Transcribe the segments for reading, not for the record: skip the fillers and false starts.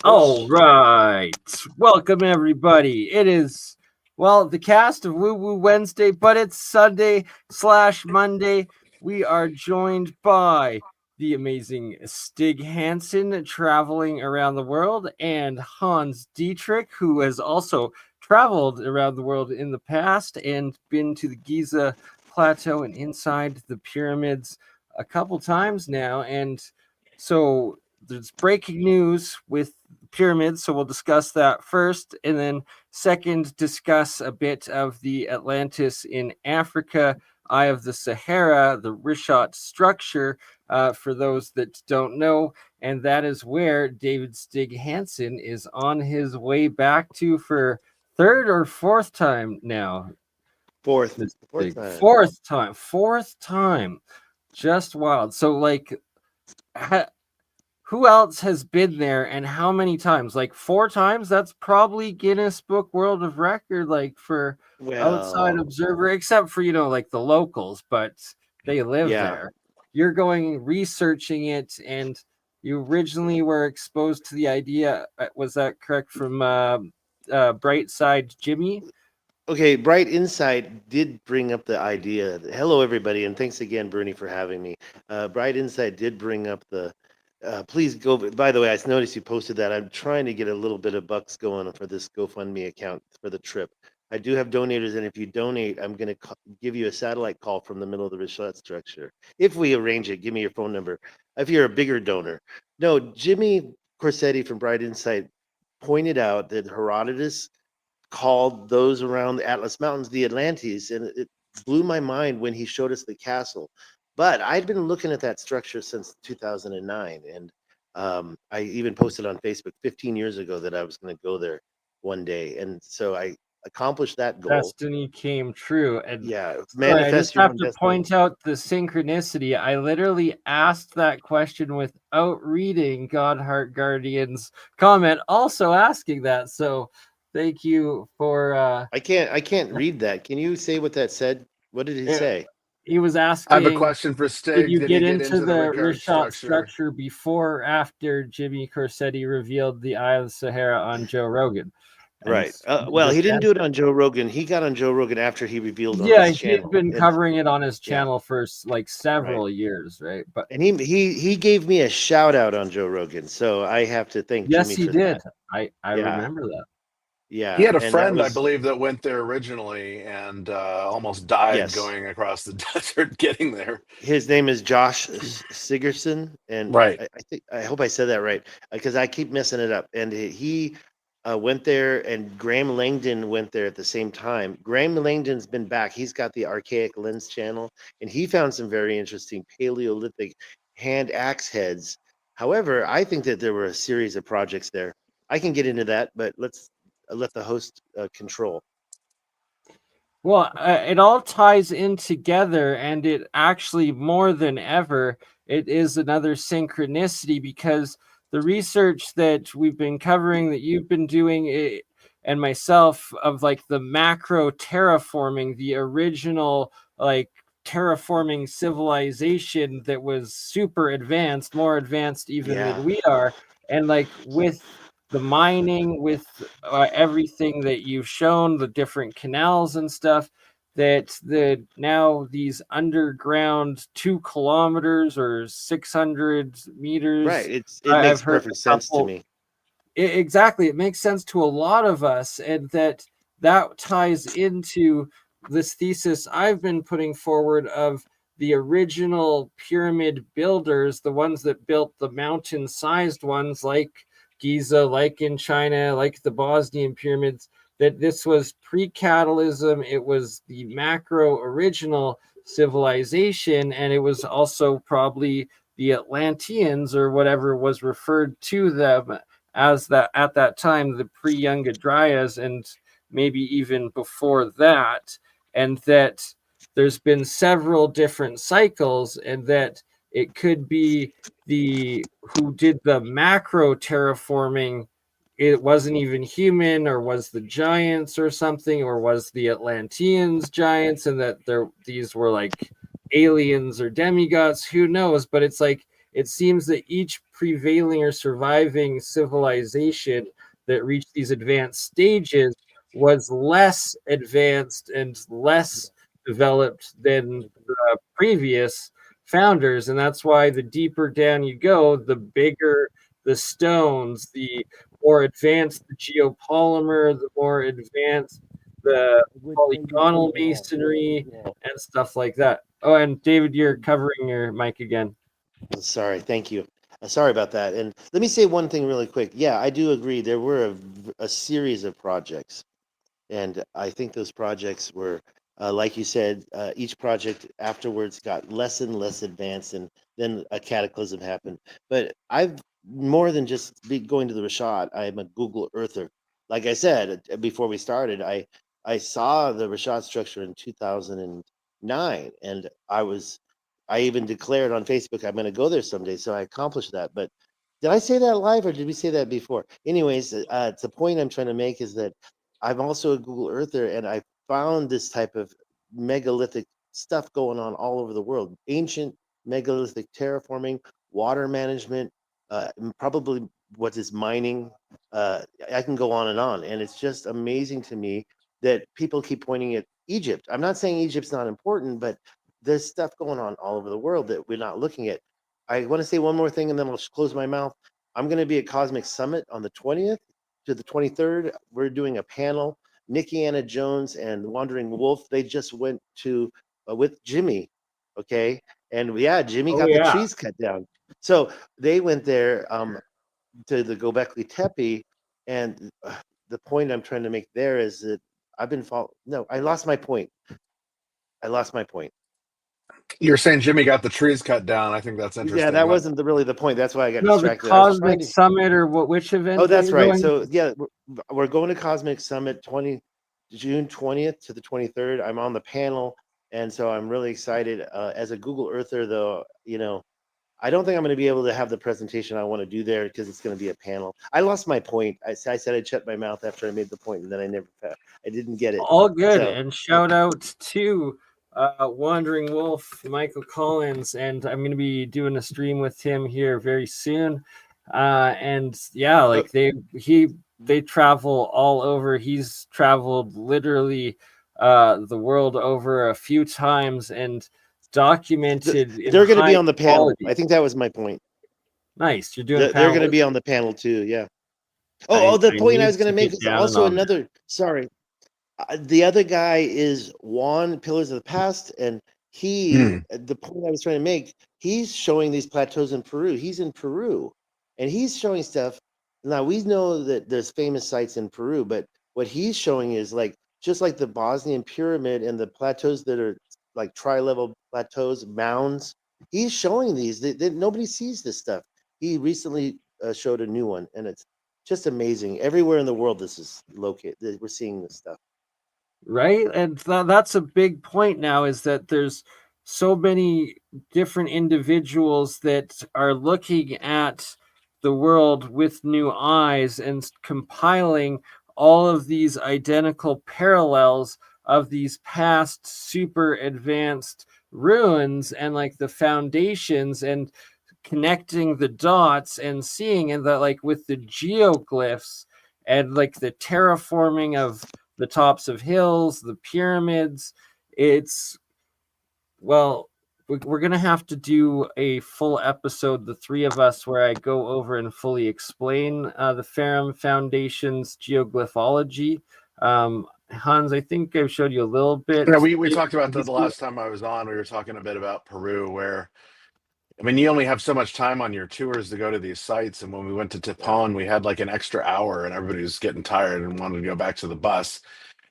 All right. Welcome, everybody. It is, well, the cast of Woo Woo Wednesday, but it's Sunday/Monday. We are joined by the amazing Stig Hansen, traveling around the world, and Hans Dietrich, who has also traveled around the world in the past and been to the Giza Plateau and inside the pyramids a couple times now. And so there's breaking news with pyramids, so we'll discuss that first, and then second, discuss a bit of the Atlantis in Africa, Eye of the Sahara, the Richat structure, for those that don't know, and that is where David Stig Hansen is on his way back to for third or fourth time now. Fourth Fourth time. Just wild. So, like, who else has been there and how many times? Like 4 times? That's probably Guinness Book World of Record, like for outside observer, except for, like the locals, but they live there. You're going researching it, and you originally were exposed to the idea. Was that correct, from Bright Side Jimmy? Okay, Bright Insight did bring up the idea. Hello, everybody, and thanks again, Bernie, for having me. Bright Insight did bring up the. Please go. By the way, I noticed you posted that. I'm trying to get a little bit of bucks going for this GoFundMe account for the trip. I do have donators, and if you donate, I'm going to give you a satellite call from the middle of the Richat structure. If we arrange it, give me your phone number. If you're a bigger donor. No, Jimmy Corsetti from Bright Insight pointed out that Herodotus called those around the Atlas Mountains the Atlantis, and it blew my mind when he showed us the castle. But I'd been looking at that structure since 2009, and I even posted on Facebook 15 years ago that I was going to go there one day, and so I accomplished that goal. Destiny came true. And manifest. I just have to point out the synchronicity. I literally asked that question without reading Godheart Guardian's comment, also asking that. So thank you for. I can't read that. Can you say what that said? What did he say? He was asking. I have a question for Stig. Did you get into the Richat structure before or after Jimmy Corsetti revealed the Eye of the Sahara on Joe Rogan? Right. Well, he didn't do it on Joe Rogan. He got on Joe Rogan after he revealed on his channel. Yeah, he had been covering it on his channel for like several years, right? But and he gave me a shout out on Joe Rogan, so I have to thank Jimmy for he did. That. I remember that. Yeah, he had a friend, I believe, that went there originally and almost died going across the desert getting there. His name is Josh Sigurdsson, and I hope I said that right, because I keep messing it up. And he went there, and Graham Langdon went there at the same time. Graham Langdon's been back. He's got the Archaic Lens channel, and he found some very interesting Paleolithic hand axe heads. However, I think that there were a series of projects there. I can get into that, but let's let the host control. Well, it all ties in together, and it actually, more than ever, it is another synchronicity, because the research that we've been covering, that you've been doing, and myself, of like the macro terraforming, the original like terraforming civilization that was super advanced, more advanced even than we are, and like with the mining, with everything that you've shown, the different canals and stuff, that now these underground 2 kilometers or 600 meters. Right. It makes perfect sense to me. Exactly. It makes sense to a lot of us. And that ties into this thesis I've been putting forward of the original pyramid builders, the ones that built the mountain-sized ones like Giza, like in China, like the Bosnian pyramids, that this was pre-catalysm. It was the macro original civilization, and it was also probably the Atlanteans, or whatever was referred to them as that at that time, the pre-Younger Dryas, and maybe even before that, and that there's been several different cycles, and that it could be the who did the macro terraforming. It wasn't even human, or was the giants or something, or was the Atlanteans giants, and that these were like aliens or demigods, who knows? But it's like it seems that each prevailing or surviving civilization that reached these advanced stages was less advanced and less developed than the previous founders. And that's why the deeper down you go, the bigger the stones, the more advanced the geopolymer, the more advanced the polygonal masonry and stuff like that. Oh, and David, you're covering your mic again. Sorry, thank you. Sorry about that. And let me say one thing really quick. Yeah, I do agree. There were a series of projects, and I think those projects were, like you said, each project afterwards got less and less advanced, and then a cataclysm happened. But I've more than just going to the Rashad. I'm a Google Earther. Like I said before we started, I saw the Rashad structure in 2009, and I even declared on Facebook I'm going to go there someday. So I accomplished that. But did I say that live or did we say that before? Anyways, the point I'm trying to make is that I'm also a Google Earther, and I found this type of megalithic stuff going on all over the world. Ancient megalithic terraforming, water management, probably what is mining. I can go on, and it's just amazing to me that people keep pointing at Egypt. I'm not saying Egypt's not important, but there's stuff going on all over the world that we're not looking at. I want to say one more thing, and then I'll close my mouth. I'm going to be at Cosmic Summit on the 20th to the 23rd. We're doing a panel. Nikki Anna Jones and Wandering Wolf, they just went to with Jimmy, okay? And yeah, Jimmy Oh got the yeah. trees cut down. So they went there to the Gobekli Tepe, and the point I'm trying to make there is that I lost my point. You're saying Jimmy got the trees cut down. I think that's Yeah, interesting. that wasn't really the point. That's why I got No, the distracted. I was trying Cosmic to. Summit, or which event Oh, are that's you right. going? So yeah, we're going to Cosmic Summit June 20th to the 23rd. I'm on the panel, and so I'm really excited. As a Google Earther, though, I don't think I'm going to be able to have the presentation I want to do there because it's going to be a panel. I lost my point. I said I'd shut my mouth after I made the point, and then I didn't get it. All good. So, And shout out to Wandering Wolf, Michael Collins, and I'm going to be doing a stream with him here very soon. And yeah, like they travel all over. He's traveled literally the world over a few times and documented in they're going to be high on the panel. quality. I think that was my point. Nice. You're doing They're going to panel. be on the panel too. Yeah. I The point I need was going to to make get is down and also on there. another. Sorry, the other guy is Juan Pillars of the Past, and the point I was trying to make, he's showing these plateaus in Peru. He's in Peru, and he's showing stuff. Now we know that there's famous sites in Peru, but what he's showing is just like the Bosnian pyramid and the plateaus that are like tri-level plateaus, mounds. He's showing these. Nobody sees this stuff. He recently showed a new one, and it's just amazing. Everywhere in the world, this is located. We're seeing this stuff. Right, and that's a big point now, is that there's so many different individuals that are looking at the world with new eyes and compiling all of these identical parallels of these past super advanced ruins and like the foundations, and connecting the dots and seeing, and that like with the geoglyphs and like the terraforming of the tops of hills, the pyramids. It's, well, we're going to have to do a full episode, the three of us, where I go over and fully explain the Ferrum Foundation's geoglyphology. Hans, I think I've showed you a little bit. Yeah, we talked about that the last time I was on. We were talking a bit about Peru, where I mean, you only have so much time on your tours to go to these sites. And when we went to Tipon, we had like an extra hour, and everybody was getting tired and wanted to go back to the bus.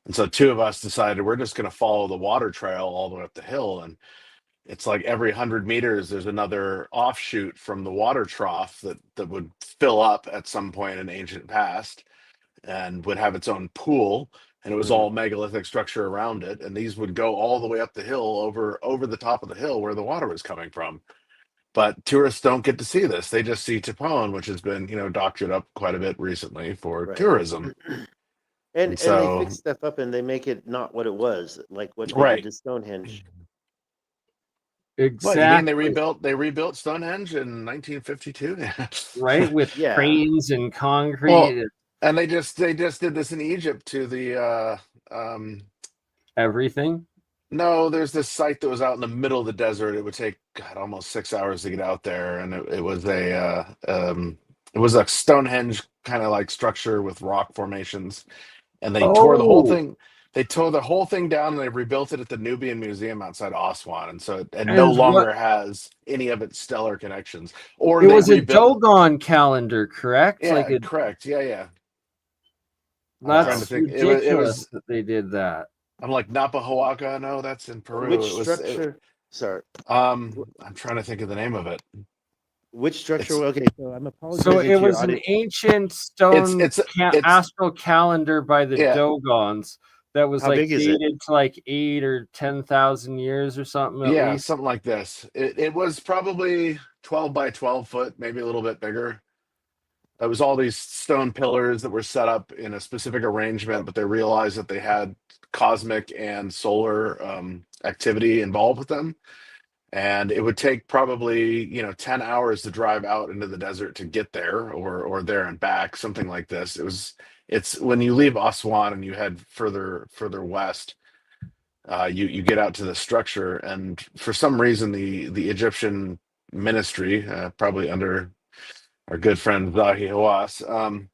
And so two of us decided we're just going to follow the water trail all the way up the hill. And it's like every 100 meters, there's another offshoot from the water trough that would fill up at some point in ancient past and would have its own pool. And it was all megalithic structure around it. And these would go all the way up the hill over the top of the hill where the water was coming from. But tourists don't get to see this. They just see Tipon, which has been, doctored up quite a bit recently for tourism. And And so, they fix stuff up and they make it not what it was, like what they right. did to Stonehenge. What, you mean they Exactly. rebuilt Stonehenge in 1952? Right, with Yeah. cranes and Well, concrete, and they just did this in Egypt to the everything. no, there's this site that was out in the middle of the desert. It would take God almost 6 hours to get out there, and it was a Stonehenge kind of like structure with rock formations, and they tore the whole Oh, thing. They tore the whole thing down and they rebuilt it at the Nubian Museum outside Aswan, and so it no and what longer has any of its stellar connections. Or it they was a rebuilt. Dogon calendar, correct? Like Yeah, a correct. Yeah, yeah. I'm trying to Wow. that's think. It ridiculous was. that they did that. I'm like Napahoaka. No, that's in Peru. Which structure? Sorry. I'm trying to think of the name of it. Which structure? It's Okay, so I'm So apologizing it to your was an audience. ancient it's stone it's it's astral calendar by the yeah. Dogons that was How like big is it? dated to like 8 or 10,000 years or something at Yeah, least. something like this. It was probably 12 by 12 foot, maybe a little bit bigger. It was all these stone pillars that were set up in a specific arrangement, but they realized that they had cosmic and solar activity involved with them. And it would take probably 10 hours to drive out into the desert to get there, or there and back, something like this. It's when you leave Aswan and you head further west, you get out to the structure, and for some reason the Egyptian ministry, probably under our good friend Zahi Hawass,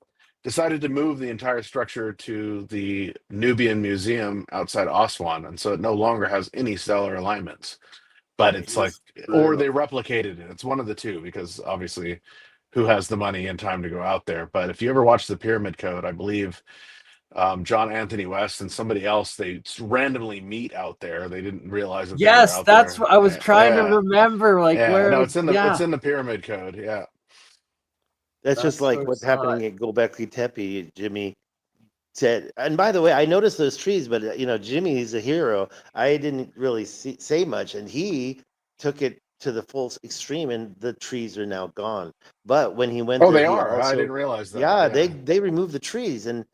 decided to move the entire structure to the Nubian Museum outside Aswan, and so it no longer has any stellar alignments. But Right. it's like, It's or brutal. they replicated it. It's one of the two, because obviously, who has the money and time to go out there? But if you ever watch the Pyramid Code, I believe John Anthony West and somebody else, they randomly meet out there. They didn't realize that they were Yes, out that's there. what I was trying to Yeah, remember. Like yeah. where No, was it's yeah, in the Pyramid Code. Yeah. That's just that's like what I what's saw. happening at Gobekli Tepe. Jimmy said, and by the way, I noticed those trees, but Jimmy's a hero. I didn't really say much, and he took it to the full extreme, and the trees are now gone. But when he went Oh, there, they he are. I also, didn't realize that. yeah, they Yeah. they removed the trees, and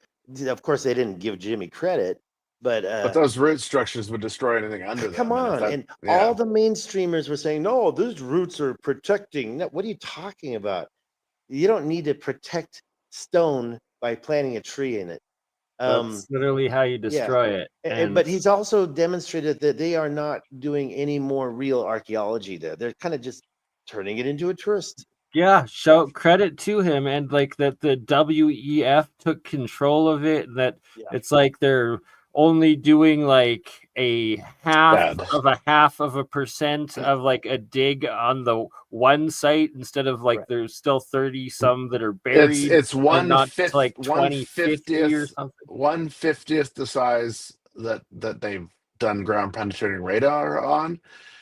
of course they didn't give Jimmy credit, but But those root structures would destroy anything under come them, and if on. that, And all yeah. the mainstreamers were saying, no, those roots are protecting. No, what are you talking about? You don't need to protect stone by planting a tree in it. Um, That's literally how you yeah. destroy it. And But he's also demonstrated that they are not doing any more real archaeology there. They're kind of just turning it into a tourist. yeah, show credit to him and like that the WEF took control of it, that Yeah. it's like they're only doing like a Bad. half of a percent of like a dig on the one site instead of like Right. there's still 30 some that are It's buried it's and one not to fifth like 2050 or something. 1/50th the size that they've done ground penetrating radar on,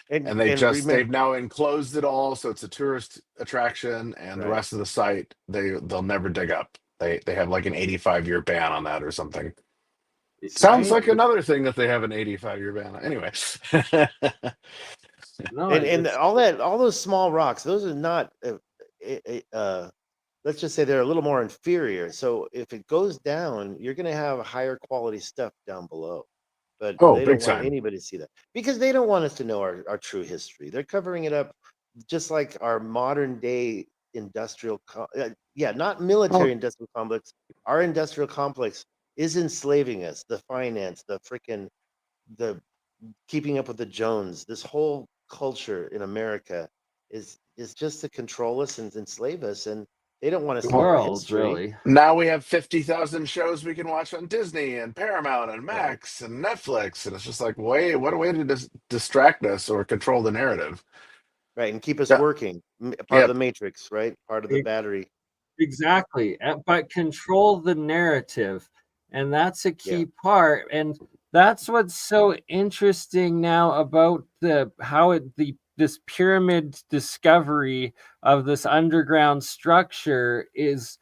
And and and remember, they've now enclosed it all, so it's a tourist attraction, and the right. rest of the site they'll never dig up. They have like an 85-year ban on that or something. Sounds Right? like another thing that they have an 85-year ban on. Anyway. No, And it's all those small rocks, those are not let's just say they're a little more inferior. So if it goes down, you're going to have higher quality stuff down below. But Oh, they don't big want time. anybody to see that because they don't want us to know our true history. They're covering it up just like our modern day yeah, not military Oh, industrial complex. Our industrial complex is enslaving us. The finance, the keeping up with the Jones, this whole culture in America is just to control us and enslave us, and they don't want us the to know our world, history. really. now we have 50,000 shows we can watch on Disney and Paramount and Right. Max and Netflix. And it's just like, what a way to distract us or control the narrative. Right, and keep us Yeah. working. Part of the Yep. matrix, right? Part of the battery. Exactly, but control the narrative, and that's a Yeah. key part, and that's what's so interesting now about the how it the this pyramid discovery of this underground structure is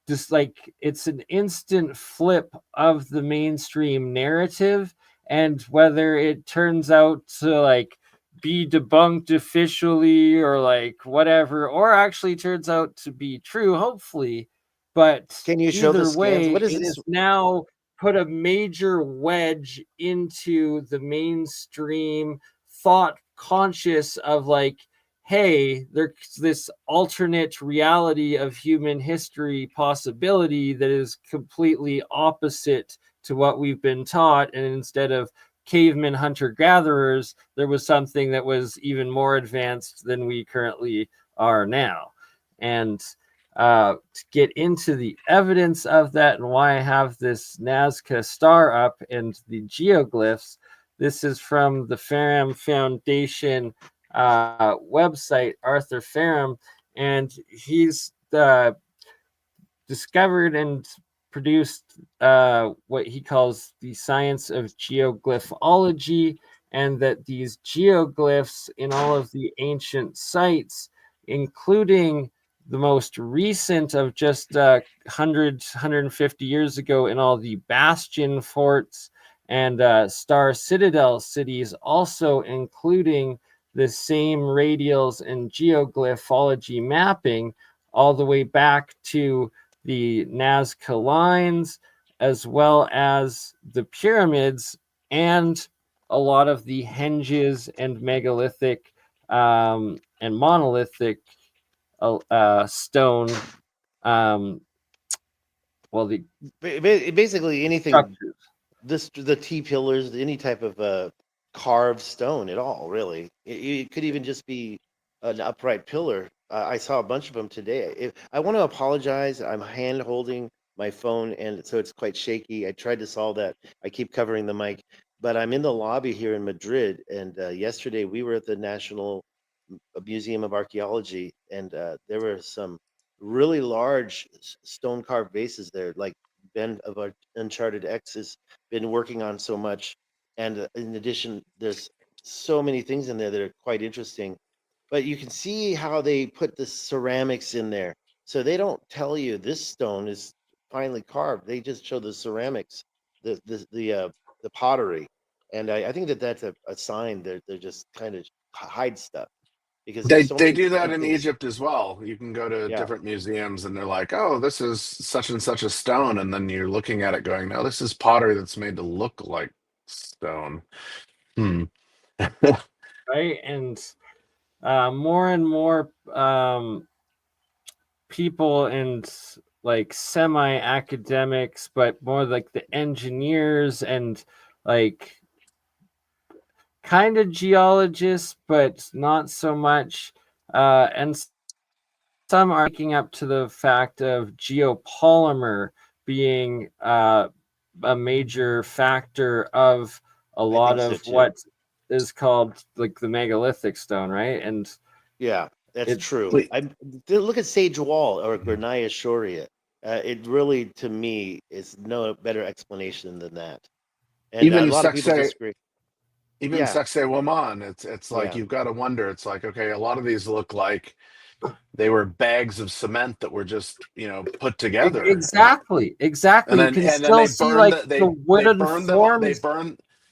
just like it's an instant flip of the mainstream narrative, and whether it turns out to like be debunked officially or like whatever, or actually turns out to be true, hopefully, but Can you show the either scans? way What is it this? is now put a major wedge into the mainstream thought conscious of like, hey, there's this alternate reality of human history possibility that is completely opposite to what we've been taught. And instead of cavemen hunter-gatherers, there was something that was even more advanced than we currently are now. And to get into the evidence of that and why I have this Nazca star up and the geoglyphs, this is from the Ferrum Foundation website, Arthur Ferrum, and he's discovered and produced what he calls the science of geoglyphology, and that these geoglyphs in all of the ancient sites, including the most recent of just 150 years ago in all the bastion forts and star citadel cities, also including the same radials and geoglyphology mapping all the way back to the Nazca lines, as well as the pyramids and a lot of the henges and megalithic and monolithic stone, well, the Basically, anything, structures. the T pillars, any type of carved stone at all, really. It could even just be an upright pillar. I saw a bunch of them today. I want to apologize. I'm hand holding my phone, and so it's quite shaky. I tried to solve that. I keep covering the mic, but I'm in the lobby here in Madrid, and yesterday we were at the National Museum of Archaeology, and there were some really large stone carved vases there, like Ben of our Uncharted X has been working on so much. And in addition, there's so many things in there that are quite interesting. But you can see how they put the ceramics in there. So they don't tell you this stone is finely carved. They just show the ceramics, the pottery. And I think that that's a sign that they're just kind of hide stuff because there's so They many do that different in things. Egypt as well. You can go to Yeah. different museums and they're like, "Oh, this is such and such a stone," and then you're looking at it going, "No, this is pottery that's made to look like stone." Hmm. Right? And more and more people and like semi-academics, but more like the engineers and like kind of geologists, but not so much. And some are waking up to the fact of geopolymer being a major factor of a I lot think so of too. what is called like the megalithic stone, right? And Yeah, that's it true. Wait, Look at Sage Wall or Granaya Shoria. It really, to me, is no better explanation than that. And a even lot of people Saxe, disagree. even Yeah, Saxe Woman, it's like yeah, you've got to wonder. It's like, okay, a lot of these look like they were bags of cement that were just, put together, exactly. You can and then still they see burn like the the they wooden burn them forms.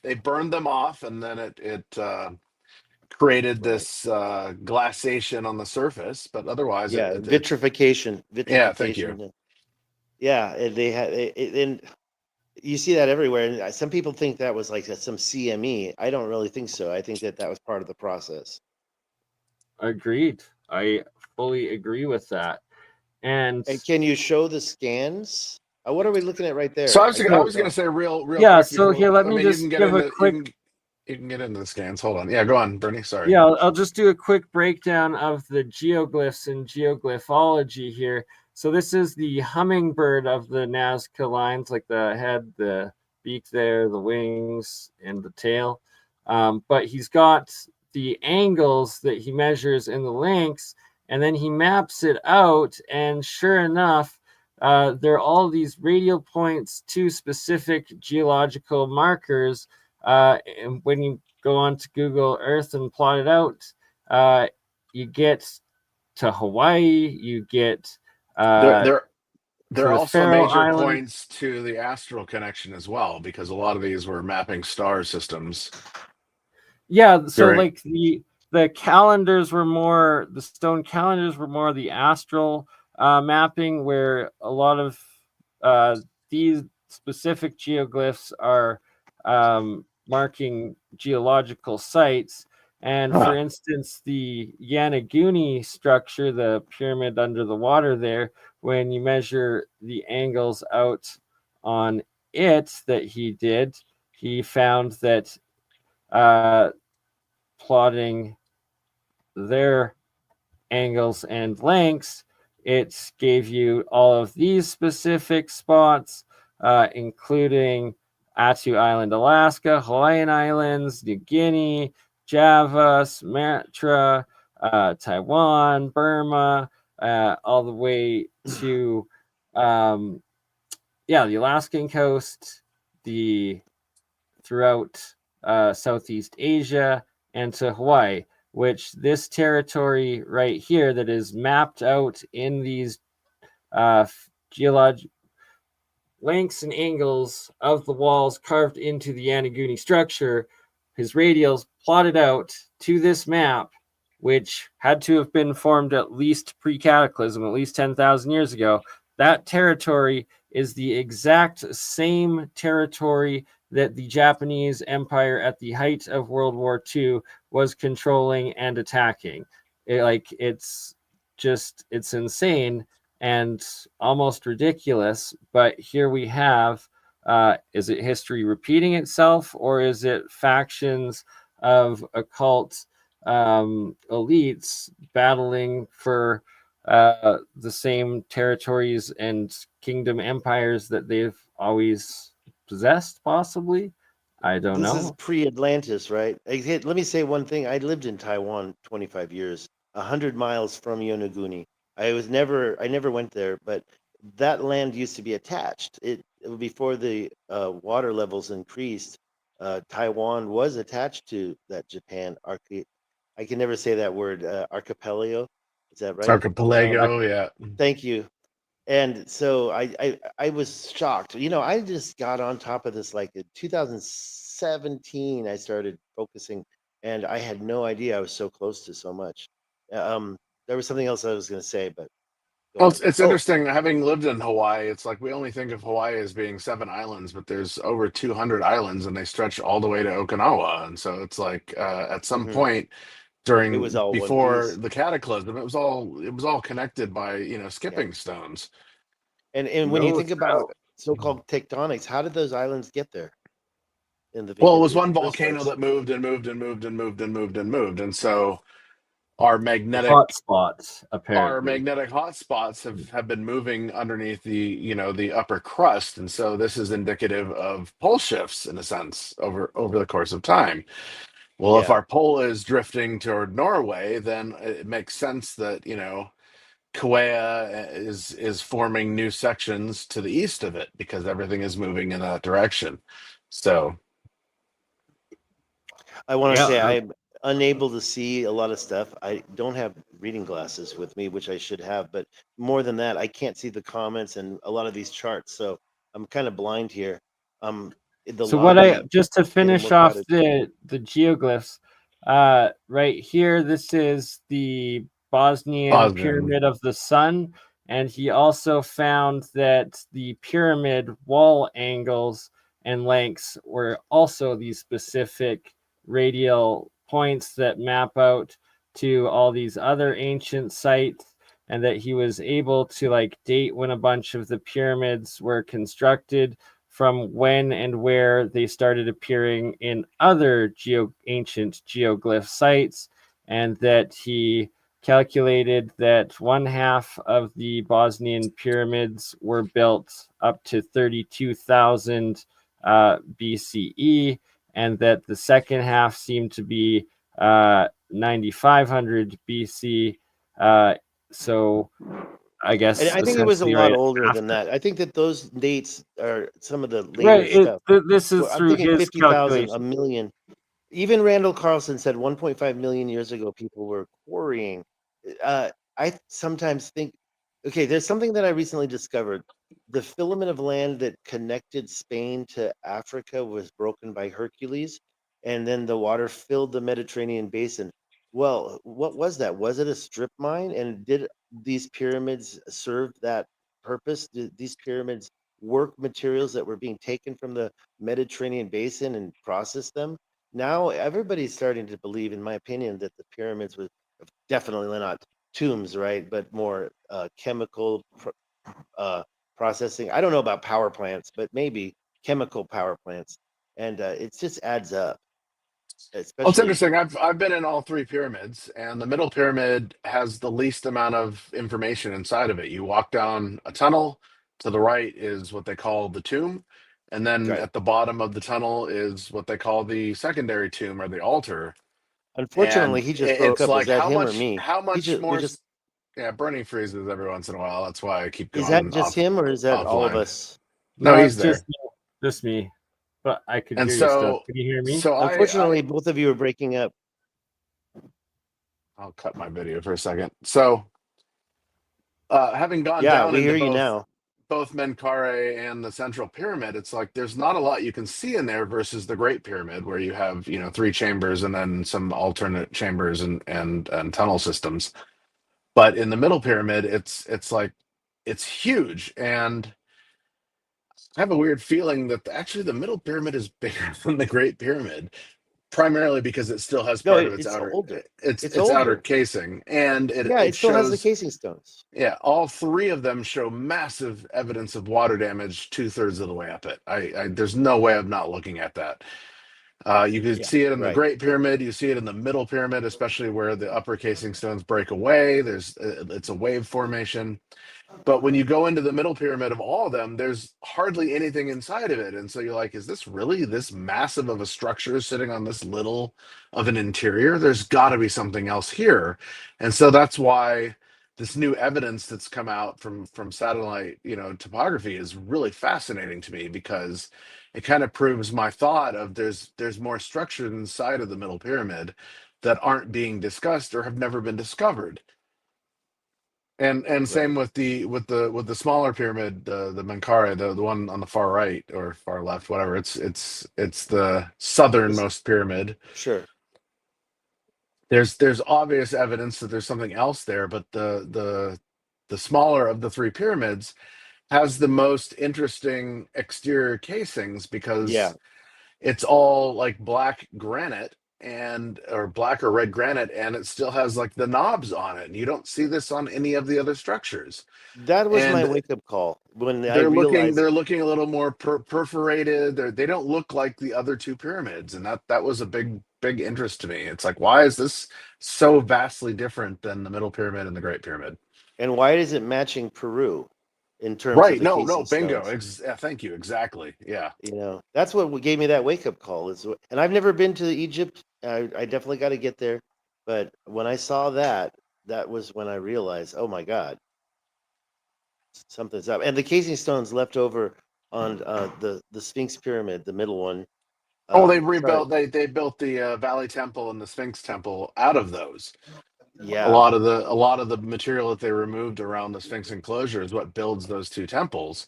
they burned them off, and then it created right. this glaciation on the surface. But otherwise, Yeah, vitrification, yeah, thank you. vitrification. Yeah, and they had, and you see that everywhere. And some people think that was like some CME. I don't really think so. I think that that was part of the process. Agreed. I fully agree with that. And And can you show the scans? What are we looking at right So there? I I can't was so going to tell. say real yeah, quick so before. here let I me mean, you can just get give a into quick you can get into the scans. Hold on. Yeah, go on, Bernie. Sorry. Yeah, I'll just do a quick breakdown of the geoglyphs and geoglyphology here. So this is the hummingbird of the Nazca lines, like the head, the beak there, the wings, and the tail. But he's got the angles that he measures in the lengths, and then he maps it out. And sure enough, there are all these radial points to specific geological markers. And when you go on to Google Earth and plot it out, you get to Hawaii, you get There uh, there to there are the also Faroe major Islands. points to the astral connection as well, because a lot of these were mapping star systems. Yeah, so Very like the calendars were more the stone calendars were more the astral mapping, where a lot of these specific geoglyphs are marking geological sites. And for Huh. instance, the Yanaguni structure, the pyramid under the water there, when you measure the angles out on it that he did, he found that uh, plotting their angles and lengths, it gave you all of these specific spots, including Attu Island, Alaska, Hawaiian Islands, New Guinea, Java, Sumatra, Taiwan, Burma, all the way to, um, yeah, the Alaskan coast, the throughout Southeast Asia and to Hawaii, which this territory right here that is mapped out in these geologic lengths and angles of the walls carved into the Yanaguni structure, his radials plotted out to this map, which had to have been formed at least pre-cataclysm, at least 10,000 years ago. That territory is the exact same territory that the Japanese Empire at the height of World War II was controlling and attacking. It's just, it's insane and almost ridiculous. But here we have, is it history repeating itself, or is it factions of occult elites battling for the same territories and kingdom empires that they've always possessed, possibly? I don't This is know. pre-Atlantis, right? Hey, let me say one thing. I lived in Taiwan 25 years, 100 miles from Yonaguni. I never went there, but that land used to be attached. Before the water levels increased, Taiwan was attached to that Japan I can never say that word, archipelago. Is that right? Archipelago, yeah. Thank you. And so I was shocked. I just got on top of this like in 2017. I started focusing, and I had no idea I was so close to so much. There was something else I was going to say, but go Well, on. it's Oh, interesting having lived in Hawaii. It's like we only think of Hawaii as being 7 islands, but there's over 200 islands, and they stretch all the way to Okinawa. And so it's like at some mhm. point It was during all one before piece. the cataclysm, it was all connected by Yeah. skipping stones. And when you No think about doubt. so-called tectonics, how did those islands get there Well, it in was the one first volcano place? that moved and moved and moved and moved and moved and moved, and so our Hot magnetic spots, our apparently. magnetic hotspots have been moving underneath the upper crust, and so this is indicative of pole shifts in a sense over the course of time. Well, if Yeah. our pole is drifting toward Norway, then it makes sense that Kauai is forming new sections to the east of it because everything is moving in that direction. So I want to Yeah. say I'm unable to see a lot of stuff. I don't have reading glasses with me, which I should have, but more than that, I can't see the comments and a lot of these charts. So I'm kind of blind here. The So what I lobby just to is getting finish more off crowded. the geoglyphs, right here, this is the Bosnian Bosnian. Pyramid of the Sun, and he also found that the pyramid wall angles and lengths were also these specific radial points that map out to all these other ancient sites, and that he was able to like date when a bunch of the pyramids were constructed from when and where they started appearing in other ancient geoglyph sites, and that he calculated that one half of the Bosnian pyramids were built up to 32,000 BCE, and that the second half seemed to be 9,500 BC. So I And guess I think it was a essentially lot right older than after. that. I think that those dates are some of the later Right. stuff. This is Well, I'm through thinking his 50,000, a calculation. million. Even Randall Carlson said 1.5 million years ago, people were quarrying. I sometimes think, okay, there's something that I recently discovered. The filament of land that connected Spain to Africa was broken by Hercules, and then the water filled the Mediterranean basin. Well, what was that? Was it a strip mine? And did these pyramids serve that purpose? Did these pyramids work materials that were being taken from the Mediterranean basin and process them? now everybody's starting to believe, in my opinion, that the pyramids were definitely not tombs, right? But more chemical processing. I don't know about power plants, but maybe chemical power plants, and it just adds up, Well, it's especially. interesting. I've been in all three pyramids, and the middle pyramid has the least amount of information inside of it. You walk down a tunnel. To the right is what they call the tomb, and then Right. at the bottom of the tunnel is what they call the secondary tomb or the altar. Unfortunately, And he just broke it's up. Was like that him or me? how He much just we more? just Yeah, Bernie freezes every once in a while. That's why I keep Is that going just him or is that all of offline. us? No, No, he's it's there. just me. But I could And hear you still. so, Can you hear me? so Unfortunately, both of you are breaking up. I'll cut my video for a second. So, having gone Yeah, down we into hear you now. both Menkaure and the Central Pyramid, it's like there's not a lot you can see in there versus the Great Pyramid, where you have three chambers and then some alternate chambers and tunnel systems. But in the Middle Pyramid, it's like it's huge, and I have a weird feeling that actually the Middle Pyramid is bigger than the Great Pyramid, primarily because it still has No, part of its it's outer older. It's its outer older. casing, and Yeah, it it still has the shows. casing stones. Yeah, all three of them show massive evidence of water damage 2/3 of the way up it. There's no way of not looking at that. You could Yeah, see it in the right. Great Pyramid. You see it in the Middle Pyramid, especially where the upper casing stones break away. It's a wave formation. But when you go into the Middle Pyramid of all of them, there's hardly anything inside of it. And so you're like, is this really this massive of a structure sitting on this little of an interior? There's got to be something else here. And so that's why this new evidence that's come out from satellite, topography is really fascinating to me, because it kind of proves my thought of there's more structure inside of the Middle Pyramid that aren't being discussed or have never been discovered. And Right. same with the smaller pyramid, the Menkaure, the one on the far right or far left, whatever. It's the It's southernmost pyramid. sure. There's obvious evidence that there's something else there, but the smaller of the three pyramids has the most interesting exterior casings, Yeah. because it's all like black granite, and or black or red granite, and it still has like the knobs on it, and you don't see this on any of the other structures. That was my And wake-up call when I realized. they're looking a little more perforated. They don't look like the other two pyramids, and that was a big interest to me. It's like, why is this so vastly different than the Middle Pyramid and the Great Pyramid? And why is it matching Peru in terms of Right. the No, casing bingo. stones? Yeah, thank you. Exactly. Yeah. That's what gave me that wake-up call. And I've never been to Egypt. I definitely got to get there. But when I saw that, that was when I realized, oh my God, something's up. And the casing stones left over on the Sphinx pyramid, the middle one. Oh, they Sorry. rebuilt. They built the Valley Temple and the Sphinx Temple out of those. Yeah. A lot of the material that they removed around the Sphinx enclosure is what builds those two temples.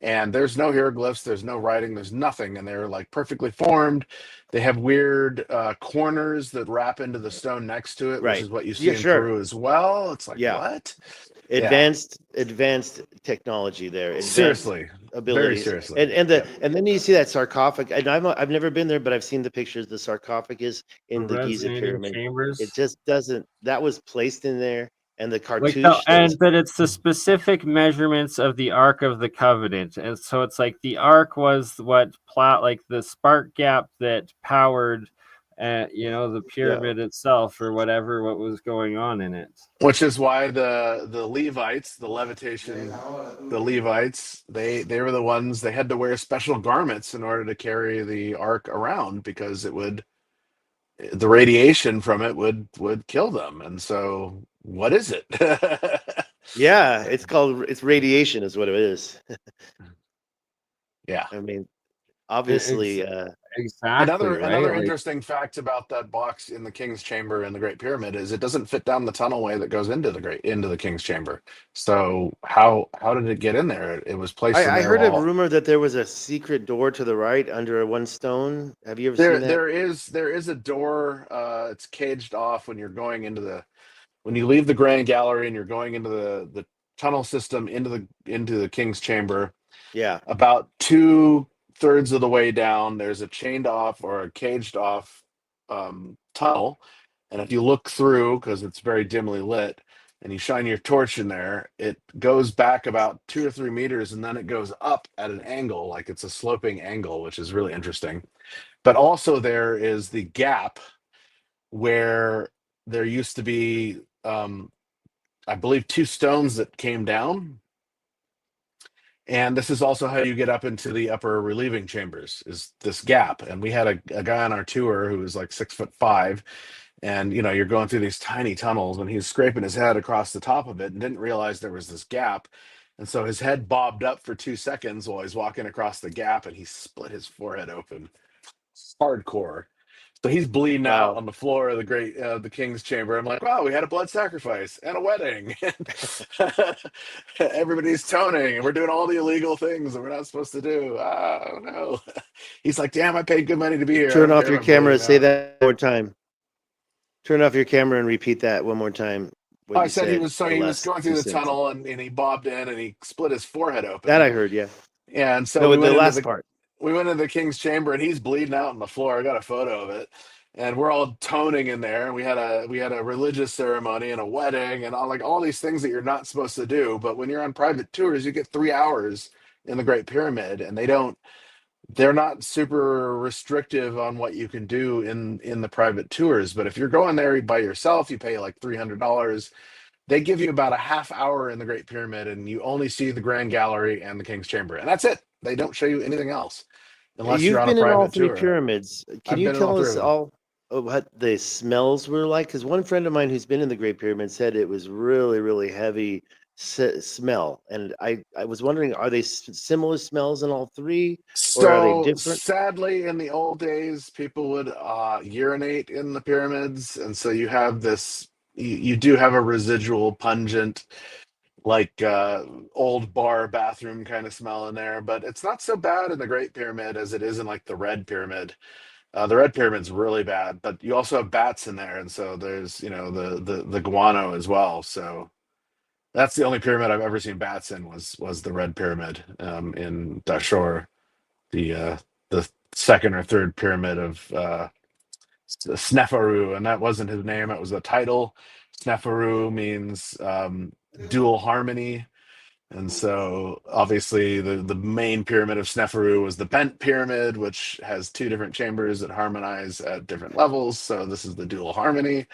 And there's no hieroglyphs, there's no writing, there's nothing, and they're like perfectly formed. They have weird corners that wrap into the stone next to it, which Right. is what you see Yeah. in Sure. Peru as well. It's like, Yeah. what? Yeah, Advanced technology there, advanced seriously, very abilities, seriously. and Yeah. and then you see that sarcophagus. And I've never been there, but I've seen the pictures. The sarcophagus The in the Giza resonating pyramid. It chambers. just doesn't. That was placed in there, and the Like the, cartouche that was. and that it's the specific measurements of the Ark of the Covenant, and so it's like the Ark was what plot like the spark gap that powered, the Yeah. pyramid itself or whatever what was going on in it. Which is why the Levites, the levitation, the Levites, they were the ones, they had to wear special garments in order to carry the ark around, because the radiation from it would kill them. And so, what is it? Yeah, it's radiation, is what it is. Yeah. I mean, Ex- obviously, exactly right. Another Like interesting fact about that box in the King's Chamber in the Great Pyramid is it doesn't fit down the tunnelway that goes into the King's Chamber. So how did it get in there? It was placed in I there heard a while rumor that there was a secret door to the right under one stone. Have you ever seen that? there is a door. It's caged off when you're going when you leave the Grand Gallery and you're going into the tunnel system into the King's Chamber. Yeah. About 2/3 of the way down, there's a chained off or a caged off tunnel, and if you look through, because it's very dimly lit, and you shine your torch in there, it goes back about 2 or 3 meters, and then it goes up at an angle, like it's a sloping angle, which is really interesting. But also there is the gap where there used to be, I believe, two stones that came down. And this is also how you get up into the upper relieving chambers, is this gap. And we had a guy on our tour who was like 6'5", and you're going through these tiny tunnels, and he's scraping his head across the top of it and didn't realize there was this gap. And so his head bobbed up for 2 seconds while he's walking across the gap, and he split his forehead open. Hardcore. So he's bleeding out Wow. on the floor of the king's chamber. I'm like, wow, we had a blood sacrifice and a wedding. Everybody's toning, and we're doing all the illegal things that we're not supposed to do. Oh no. He's like, damn, I paid good money to be here. I Turn don't off care your if I'm camera. bleeding Say out. that one more time. Turn off your camera and repeat that one more time. What I you said said. he The was last going two through the sentences. tunnel, and he bobbed in and he split his forehead That open. I heard. Yeah. And so No, the last part. we went into the king's chamber, and he's bleeding out on the floor. I got a photo of it, and we're all toning in there. And we had a religious ceremony and a wedding and all these things that you're not supposed to do. But when you're on private tours, you get 3 hours in the Great Pyramid, and they're not super restrictive on what you can do in the private tours. But if you're going there by yourself, you pay like $300. They give you about a half hour in the Great Pyramid, and you only see the Grand Gallery and the King's Chamber, and that's it. They don't show you anything else unless you're You've on a been in all private three tour. pyramids. Can I've you been in all tell three us of them. all what the smells were like? Because one friend of mine who's been in the Great Pyramid said it was really, really heavy smell. And I was wondering, are they similar smells in all three, or are they So different? sadly, in the old days, people would urinate in the pyramids, and so you have this. You do have a residual pungent, like old bar bathroom kind of smell in there, but it's not so bad in the Great Pyramid as it is in like the Red Pyramid. The Red Pyramid's really bad, but you also have bats in there, and so there's the guano as well. So that's the only pyramid I've ever seen bats in, was the Red Pyramid in Dashur, the second or third pyramid of Sneferu, and that wasn't his name; it was a title. Sneferu means dual harmony. And so obviously the main pyramid of Sneferu was the bent pyramid, which has two different chambers that harmonize at different levels. So this is the dual harmony.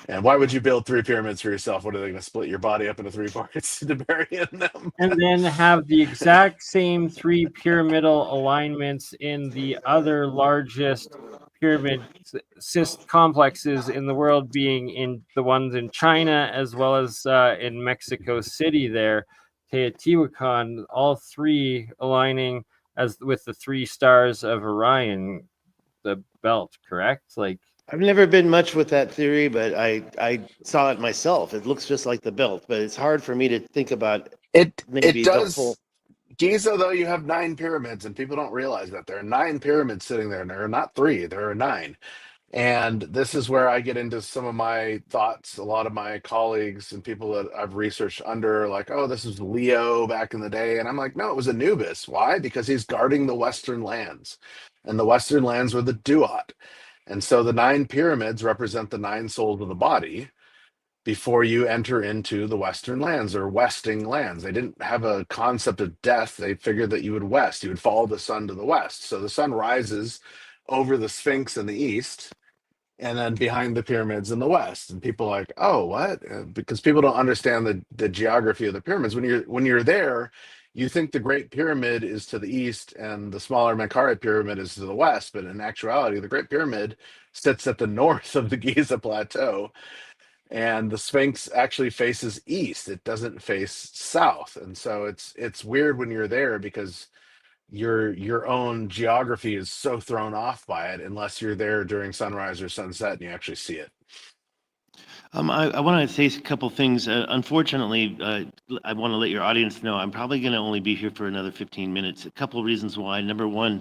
And why would you build three pyramids for yourself? What are they going to split your body up into three parts to bury in them? And then have the exact same three pyramidal alignments in the other largest pyramid complexes in the world, being in the ones in China as well as in Mexico City there, Teotihuacan, all three aligning as with the three stars of Orion, the belt, correct? Like, I've never been much with that theory, but I saw it myself. It looks just like the belt, but it's hard for me to think about It maybe the whole. does. Giza, though, you have 9 pyramids, and people don't realize that there are 9 pyramids sitting there, and there are not three, there are 9. And this is where I get into some of my thoughts. A lot of my colleagues and people that I've researched under are like, oh, this is Leo back in the day. And I'm like, no, it was Anubis. Why? Because he's guarding the Western lands. And the Western lands were the Duat. And so the 9 pyramids represent the 9 souls of the body before you enter into the Western lands, or Westing lands. They didn't have a concept of death. They figured that you would west, you would follow the sun to the west. So the sun rises over the Sphinx in the east, and then behind the pyramids in the west. And people are like, oh, what? Because people don't understand the geography of the pyramids. When you're there, you think the Great Pyramid is to the east and the smaller Menkaure Pyramid is to the west, but in actuality, the Great Pyramid sits at the north of the Giza Plateau, and the Sphinx actually faces east. It doesn't face south. And so it's weird when you're there, because your own geography is so thrown off by it unless you're there during sunrise or sunset and you actually see it. I want to say a couple things. Unfortunately, I want to let your audience know I'm probably going to only be here for another 15 minutes. A couple of reasons why. Number one,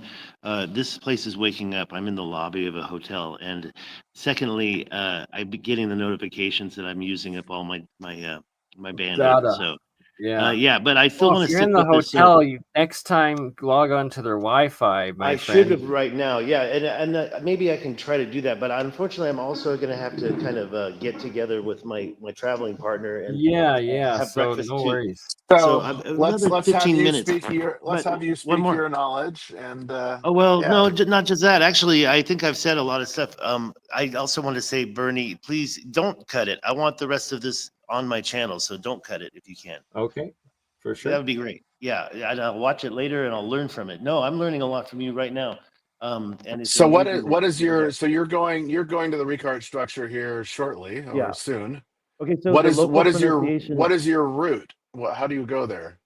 this place is waking up. I'm in the lobby of a hotel, and secondly, I'm getting the notifications that I'm using up all my bandwidth. data. So Yeah. Yeah, but I still Well, want if to you're stick in the with this. hotel, you next time log on to their Wi-Fi, my I should friend. have right now, yeah, and maybe I can try to do that. But unfortunately, I'm also going to have to kind of get together with my traveling partner and Yeah. have So breakfast no too. worries. So So another let's have 15 you minutes. speak your But one speak more. your knowledge and Oh well, yeah. no, not just that. Actually, I think I've said a lot of stuff. I also want to say, Bernie, please don't cut it. I want the rest of this on my channel, so don't cut it if you can. Okay, for That sure. would be great. Yeah, and I'll watch it later and I'll learn from it. No, I'm learning a lot from you right now. And it's So amazing what is that you're your there. so you're going to the Ricard structure here shortly or Yeah. soon. Okay, so the local What pronunciation. is your route? How do you go there?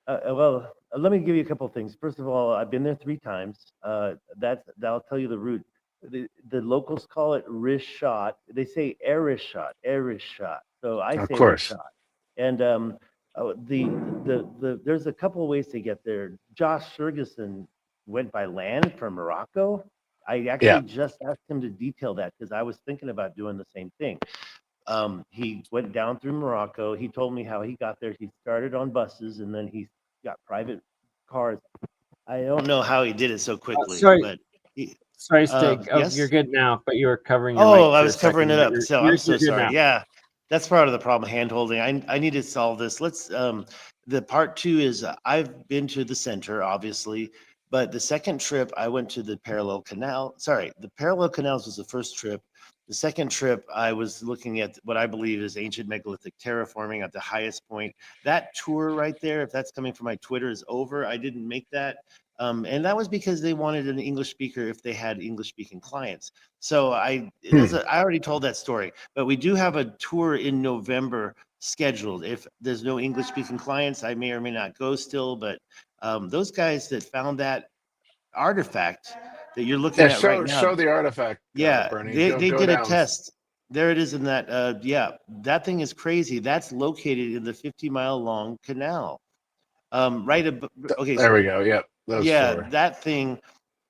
Let me give you a couple of things. First of all, I've been there 3 times. That'll tell you the route. The locals call it Rishot. They say Erishot, Erishot. So I Of say course. Rishot. And there's a couple of ways to get there. Josh Ferguson went by land from Morocco. I Yeah. actually just asked him to detail that because I was thinking about doing the same thing. He went down through Morocco. He told me how he got there. He started on buses and then he got private cars. I don't know how he did it so quickly, Sorry, but he, Stig. Oh, you're yes. good now, but you were covering your Oh, mic I for a was covering second. it But up. So I'm so you're good sorry. now. Yeah, that's part of the problem. Hand holding. I need to solve this. The part two is I've been to the center, obviously, but the second trip I went to the parallel canal. Sorry, the parallel canals was the first trip. The second trip, I was looking at what I believe is ancient megalithic terraforming at the highest point. That tour right there, if that's coming from my Twitter, is over. I didn't make that. And that was because they wanted an English speaker if they had English speaking clients. So I already told that story, but we do have a tour in November scheduled. If there's no English speaking clients, I may or may not go still, but those guys that found that artifact that you're Yeah, looking at right now, show the artifact, yeah, Bernie. they Go did a down. test. There it is in that, yeah, that thing is crazy. That's located in the 50-mile long canal. Okay, There we so go. Yep. Those yeah, four. that thing,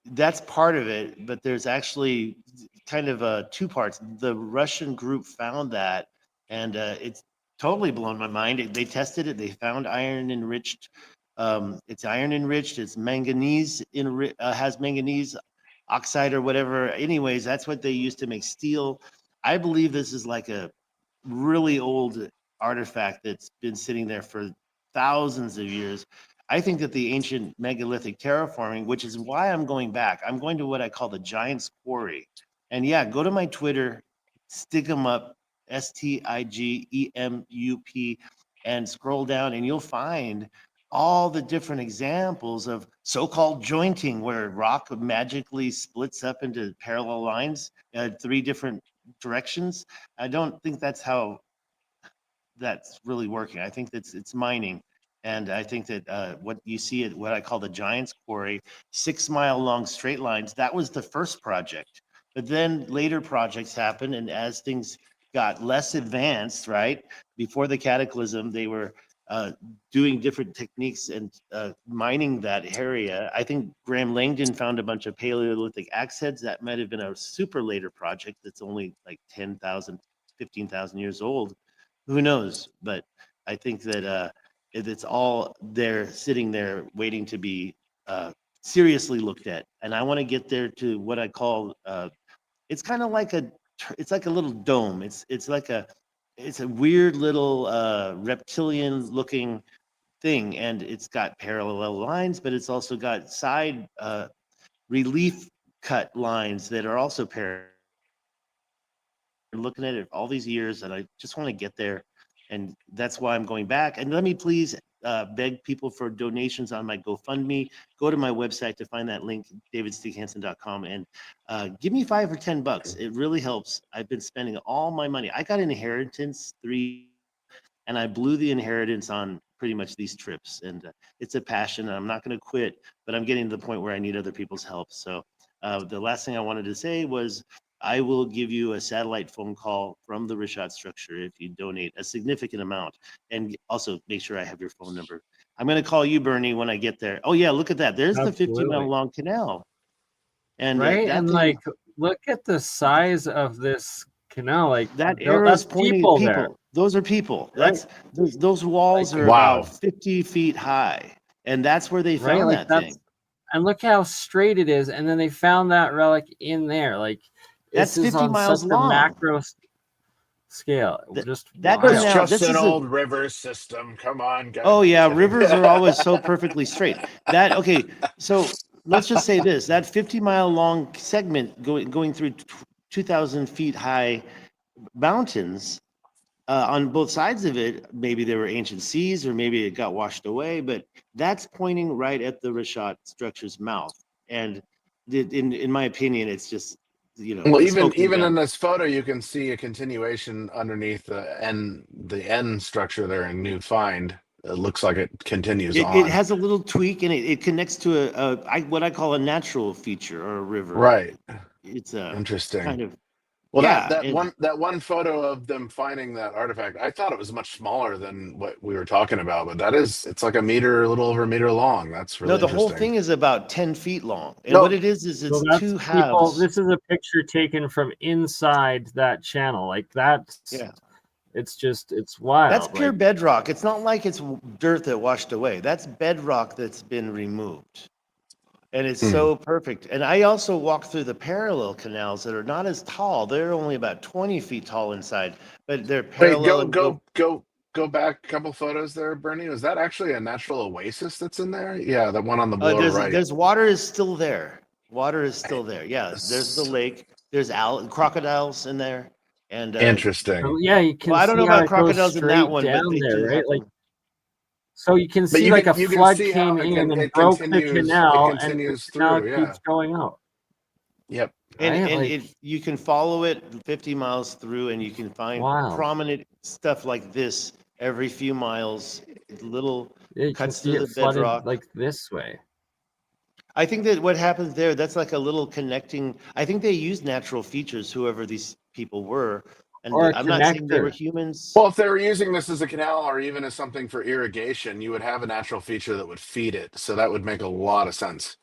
that's part of it, but there's actually kind of two parts. The Russian group found that, and it's totally blown my mind. They tested it. They found iron enriched. It's iron enriched. It's manganese has manganese oxide or whatever. Anyways, that's what they use to make steel. I believe this is like a really old artifact that's been sitting there for thousands of years. I think that the ancient megalithic terraforming, which is why I'm going back, I'm going to what I call the Giant's Quarry. And yeah, go to my Twitter, stick them up, STIGEMUP, and scroll down, and you'll find all the different examples of so-called jointing, where rock magically splits up into parallel lines, 3 different directions. I don't think that's how that's really working. I think that's it's mining. And I think that what you see at what I call the Giant's Quarry, 6 mile long straight lines, that was the first project. But then later projects happened, and as things got less advanced, right, before the cataclysm, they were uh, doing different techniques and mining that area. I think Graham Langdon found a bunch of Paleolithic axe heads. That might have been a super later project that's only like 10,000, 15,000 years old. Who knows? But I think that it's all there, sitting there, waiting to be seriously looked at. And I want to get there to what I call it's kind of like it's like a little dome. It's a weird little reptilian looking thing, and it's got parallel lines, but it's also got side relief cut lines that are also parallel. Looking at it all these years, and I just want to get there, and that's why I'm going back. And let me please beg people for donations on my GoFundMe. Go to my website to find that link, davidstighansen.com, and give me $5 or $10. It really helps. I've been spending all my money. I got an inheritance and I blew the inheritance on pretty much these trips. And it's a passion, and I'm not going to quit, but I'm getting to the point where I need other people's help. So the last thing I wanted to say was I will give you a satellite phone call from the Rishad structure if you donate a significant amount. And also make sure I have your phone number. I'm going to call you, Bernie, when I get there. Oh, yeah, look at that. There's the 50-mile Absolutely. long canal. And Right? that And thing, like, look at the size of this canal. Like, that arrow is that's pointing at people there. people. Those are people. Right. Those walls Like, are about Wow. 50 feet high, and that's where they right, found like that that's, thing. and look how straight it is, and then they found that relic in there. Like, That's this is 50 on such miles a long. macro scale. That, Just that It's wild. canal. just This an is a. old river system. Come on, guys. Oh yeah, Just kidding. rivers are always so perfectly straight. That okay. So let's just say this: that 50-mile long segment going through 2,000 feet high mountains. On both sides of it, maybe there were ancient seas, or maybe it got washed away. But that's pointing right at the Rashat structure's mouth. And in my opinion, it's just Well, a even smoking even in gun. this photo, you can see a continuation underneath the N structure there in New Find. It looks like it continues It on. has a little tweak, and it connects to what I call a natural feature or a river. Right. It's a Interesting. kind of Well, that yeah. that And one that one photo of them finding that artifact, I thought it was much smaller than what we were talking about, but it's like a meter, a little over a meter long. That's no, really the whole interesting. thing is about 10 feet long, and what No, it is So it's that's two people. halves. This is a picture taken from inside that channel. Like that's, Yeah. it's just, it's That's wild. pure Like, bedrock. It's not like it's dirt that washed away. That's bedrock that's been removed. And it's hmm. so perfect. And I also walk through the parallel canals that are not as tall. They're only about 20 feet tall inside, but they're Wait, parallel go and go. go go go back a couple photos there, Bernie. Was that actually a natural oasis that's in there? Yeah, the one on the lower right. There's water is still there. Water is still there. Yeah, there's the S- lake. There's crocodiles in there. And Interesting. yeah, you well, can I don't know see how about it goes crocodiles in that straight one, but down they there, do right? have Like, them. so you can But see like a you can flood see came how in and it broke the it canal, and the continues canal through. Yeah. keeps going out. Yep. And Right? Like, you can follow it 50 miles through, and you can find wild. prominent stuff like this every few miles. Little Yeah, you can cuts see through it the flooded bedrock. like this way. I think that what happens there, that's like a little connecting. I think they used natural features, whoever these people were. And Or a I'm not saying they were connector. humans. Well, if they were using this as a canal or even as something for irrigation, you would have a natural feature that would feed it. So that would make a lot of sense.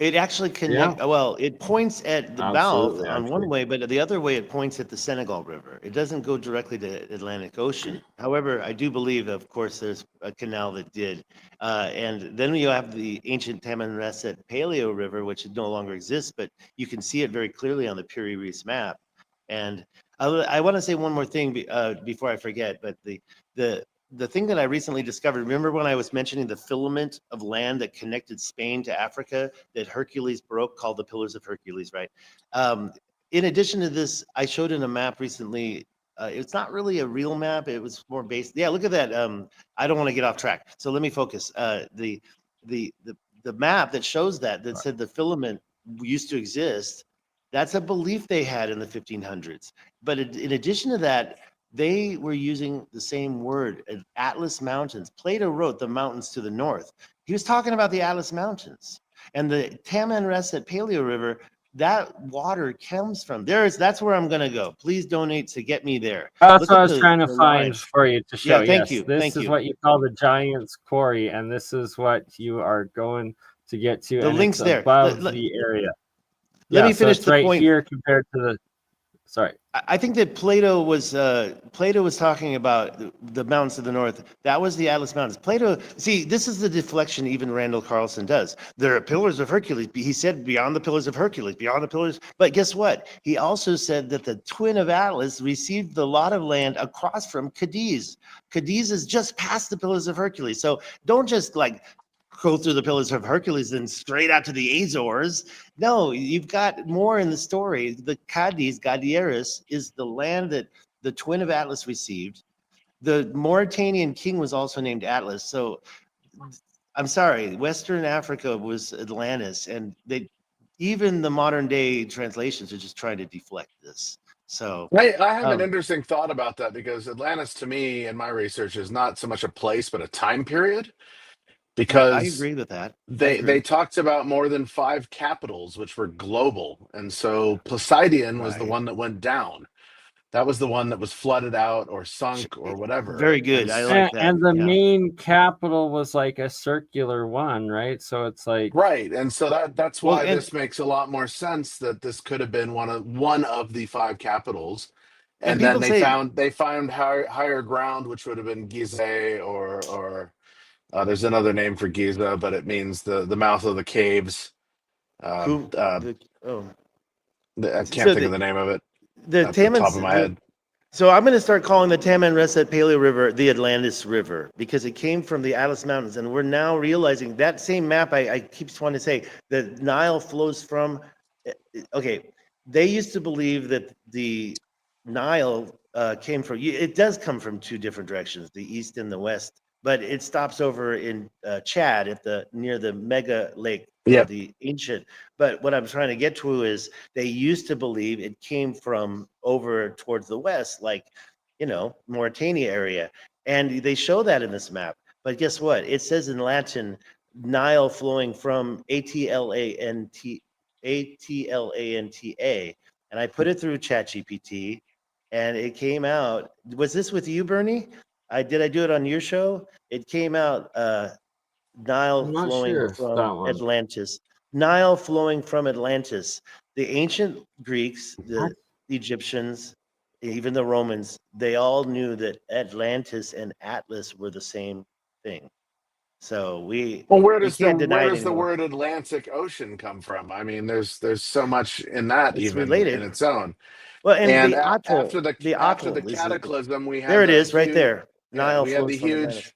It actually Yeah, it points at the mouth absolutely, on one actually. way, but the other way it points at the Senegal River. It doesn't go directly to Atlantic Ocean. However, I do believe, of course, there's a canal that did. And then you have the ancient Tamanrasset Paleo River, which no longer exists, but you can see it very clearly on the Piri Reis map. And I want to say one more thing before I forget, but the the thing that I recently discovered, remember when I was mentioning the filament of land that connected Spain to Africa that Hercules broke, called the Pillars of Hercules, right? Um, in addition to this, I showed in a map recently. It's not really a real map. It was more based. Yeah, look at that. I don't want to get off track. So let me focus. The the map that shows that said the filament used to exist. That's a belief they had in the 1500s. But in addition to that, they were using the same word, Atlas Mountains. Plato wrote the mountains to the north. He was talking about the Atlas Mountains. And the Tamanrasset Paleo River, that water comes from there. That's where I'm going to go. Please donate to get me there. That's Look what I at was trying to the find line. for you to show. Yeah, thank Yes, you. this Thank is you. what you call the Giant's Quarry, and this is what you are going to get to, The and it's link's there. above the area. Let Yeah, me so finish it's the right point. here compared to the. Sorry. I think that Plato was talking about the mountains to the north. That was the Atlas Mountains. Plato, see, this is the deflection even Randall Carlson does. There are pillars of Hercules. He said beyond the pillars of Hercules, beyond the pillars. But guess what? He also said that the twin of Atlas received the lot of land across from Cadiz. Cadiz is just past the pillars of Hercules. So don't just like go through the pillars of Hercules and straight out to the Azores. No, you've got more in the story. The Cadiz, Gadieris, is the land that the twin of Atlas received. The Mauritanian king was also named Atlas. So I'm sorry, Western Africa was Atlantis, and they even the modern day translations are just trying to deflect this. So I have an um, interesting thought about that because Atlantis, to me, in my research, is not so much a place, but a time period. I Because agree with that. I they agree. talked about more than five capitals, which were global, and so Poseidon was the Right. one that went down. That was the one that was flooded out or sunk or whatever. Very good. I And, like that. and the Yeah. main capital was like a circular one, right? So it's like, Right, and so that's Well, why and this makes a lot more sense that this could have been one of the five capitals, And And then people say, they found higher ground, which would have been Giza, or there's another name for Giza, but it means the mouth of the caves. who Uh, the oh I can't so think of the name of it the at the top Tamans of my head. so I'm going to start calling the Taman Resset Paleo River the Atlantis River because it came from the Atlas Mountains, and we're now realizing that same map. I keep wanting to say the Nile flows from. Okay, they used to believe that the Nile came from. It does come from two different directions, the east and the west, but it stops over in Chad at the near the mega lake or Yep. the ancient. But what I'm trying to get to is they used to believe it came from over towards the west, like, Mauritania area. And they show that in this map. But guess what? It says in Latin, Nile flowing from Atlanta. And I put it through ChatGPT and it came out. Was this with you, Bernie? Did I do it on your show? It came out Nile I'm not flowing sure if that from one. Atlantis. Nile flowing from Atlantis. The ancient Greeks, What? the Egyptians, even the Romans, they all knew that Atlantis and Atlas were the same thing. So Well, we can't deny where it does the anymore. word Atlantic Ocean come from? I mean, there's so much in that It's even in related. its own. Well, and And the atoll, after the is cataclysm, we there. had It the is right huge there. Nile flows from Atlantis.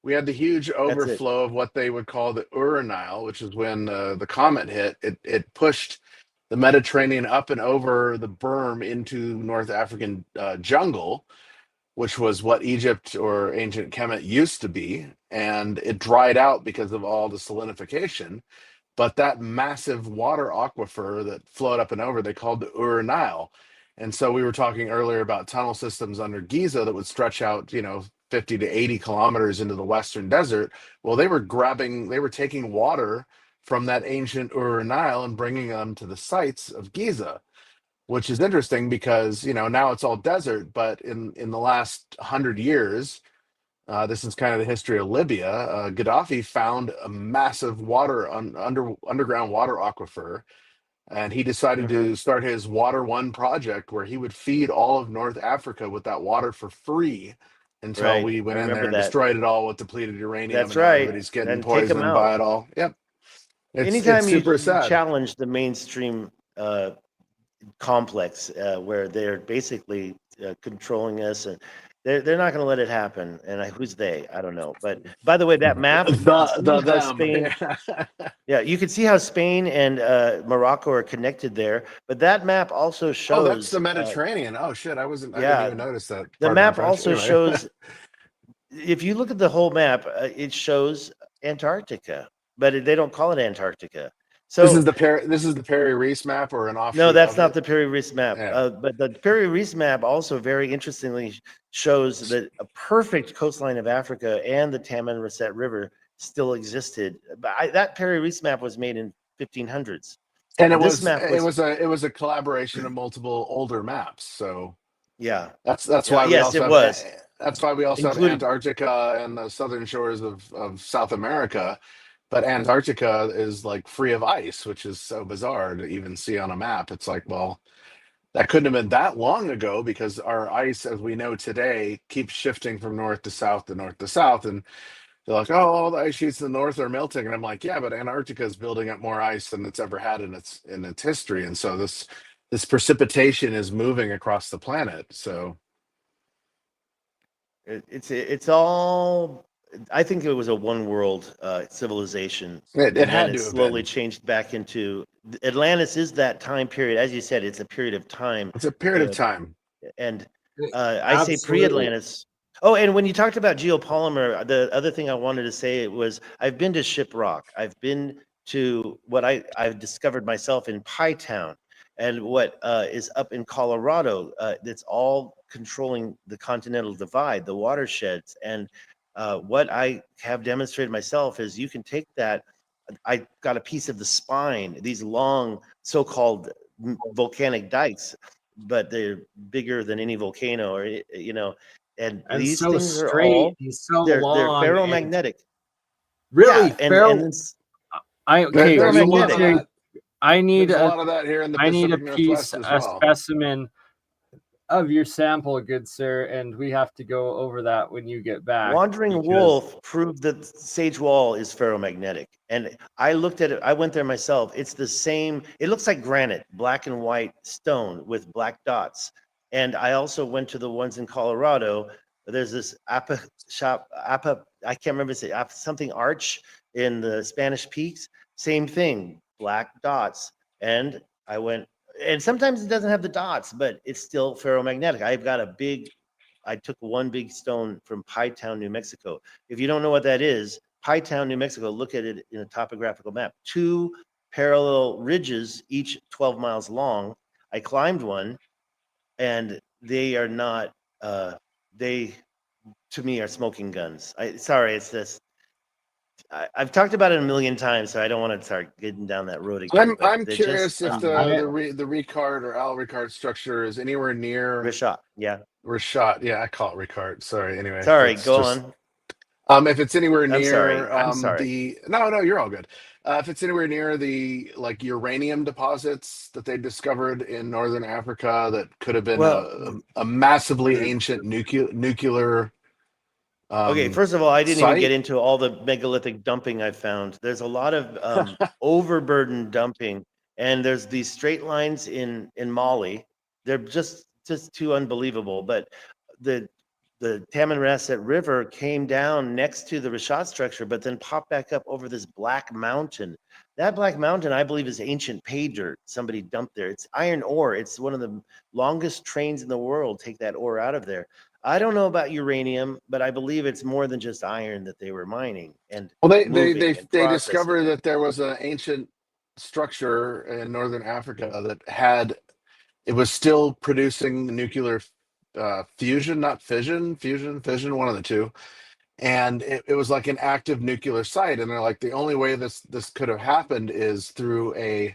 we had the huge That's it. overflow of what they would call the Uranile, which is when the comet hit. It pushed the Mediterranean up and over the berm into North African jungle, which was what Egypt or ancient Kemet used to be, and it dried out because of all the salinification. But that massive water aquifer that flowed up and over, they called the Nile. And so we were talking earlier about tunnel systems under Giza that would stretch out, 50 to 80 kilometers into the Western desert. Well, they were taking water from that ancient Nile and bringing them to the sites of Giza, which is interesting because, now it's all desert, but in the last 100 years, this is kind of the history of Libya. Gaddafi found a massive underground water aquifer, and he decided to start his Water One project, where he would feed all of North Africa with that water for free until Right. we I went in there remember and that. destroyed it all with depleted uranium, That's and now right. everybody's getting And take them poisoned by out. it all. Yep, it's Anytime super you sad. challenge the mainstream complex where they're basically controlling us, and they're not going to let it happen. And who's they? I don't know. But by the way, that map, you can see The how them. Spain. Yeah, you can see how Spain and Morocco are connected there. But that map also Oh, that's shows. the Mediterranean. Oh shit, I didn't Yeah, even notice that. the Pardon my map French. also Anyway. shows. If you look at the whole map, it shows Antarctica, but they don't call it Antarctica. So This is the Perry Reese map, or an no, offshoot that's of not it. the Perry Reese map. Yeah, But the Perry Reese map also very interestingly shows that a perfect coastline of Africa and the Taman Rasset River still existed. But that Perry Reese map was made in 1500s. and This map was, it was a collaboration of multiple older maps. So yeah, that's yeah, why we yes, also it have was, including, Antarctica and the southern shores of South America. But Antarctica is like free of ice, which is so bizarre to even see on a map. It's like, well, that couldn't have been that long ago, because our ice, as we know today, keeps shifting from north to south to north to south. And they're like, oh, all the ice sheets in the north are melting. And I'm like, yeah, but Antarctica is building up more ice than it's ever had in its history. And so this precipitation is moving across the planet. So it's all. I think it was a one world civilization, it and then had it to have slowly been. changed back into Atlantis. Is that time period, as you said, it's a period of time, It's a period of uh, time. and I say Absolutely. pre-Atlantis. Oh, and when you talked about geopolymer, the other thing I wanted to say was I've been to Shiprock. I've been to what I've discovered myself in Pie Town, and what is up in Colorado. That's all controlling the continental divide, the watersheds, and what I have demonstrated myself is you can take that. I got a piece of the spine, these long so-called volcanic dikes, but they're bigger than any volcano, or and And these so things are straight all and so they're long and ferromagnetic. really Yeah, and feral. it's Okay, There's we a need lot of ferromagnetic. to. that. I need There's a a. lot of that here in the I need a Pacific piece, Northwest as a well. specimen of your sample, good sir, and we have to go over that when you get back. Wandering because- Wolf proved that Sage Wall is ferromagnetic. And I looked at it, I went there myself. It's the same, it looks like granite, black and white stone with black dots. And I also went to the ones in Colorado. There's this I can't remember something arch in the Spanish Peaks. Same thing, black dots. And I went, and sometimes it doesn't have the dots, but it's still ferromagnetic. I took one big stone from Pie Town, New Mexico. If you don't know what that is, Pie Town, New Mexico, look at it in a topographical map. 2 parallel ridges, each 12 miles long. I climbed one, and they are not, they, to me, are smoking guns. Sorry, it's this. I've talked about it a million times, so I don't want to start getting down that road again. I'm they're curious if just, the Ricard or Al Ricard structure is anywhere near Rashad, yeah. Rashad. Yeah, I call it Ricard. Sorry. Anyway, Sorry, that's go just, on. if it's anywhere I'm sorry. near I'm sorry. no, you're all good. If it's anywhere near the like uranium deposits that they discovered in northern Africa that could have been a massively ancient nuclear. Okay, first of all, I didn't even site. get into all the megalithic dumping I found. There's a lot of overburden dumping, and there's these straight lines in Mali. They're just too unbelievable. But the Tamanrasset River came down next to the Rashad structure, but then popped back up over this black mountain. That black mountain, I believe, is ancient pay dirt. Somebody dumped there. It's iron ore. It's one of the longest trains in the world take that ore out of there. I don't know about uranium, but I believe it's more than just iron that they were mining and Well, they processing discovered it. that there was an ancient structure in northern Africa that had it was still producing nuclear fusion, not fission, fission, one of the two. And it was like an active nuclear site. And they're like, the only way this could have happened is through a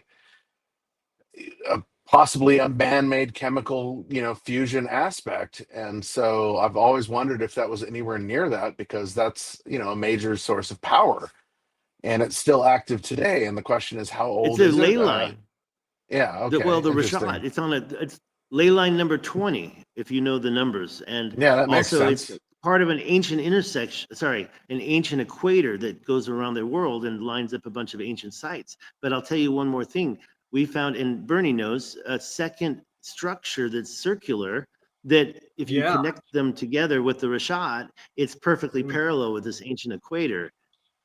possibly a man-made chemical, fusion aspect. And so I've always wondered if that was anywhere near that, because that's, a major source of power. And it's still active today. And the question is, how old It's a is ley it? line. Yeah. Okay. The Interesting. Rashad, it's ley line number 20, if you know the numbers. And Yeah, that makes also sense. it's part of an ancient an ancient equator that goes around the world and lines up a bunch of ancient sites. But I'll tell you one more thing. We found, and Bernie knows, a second structure that's circular that if you connect them together with the Rashad, it's perfectly parallel with this ancient equator.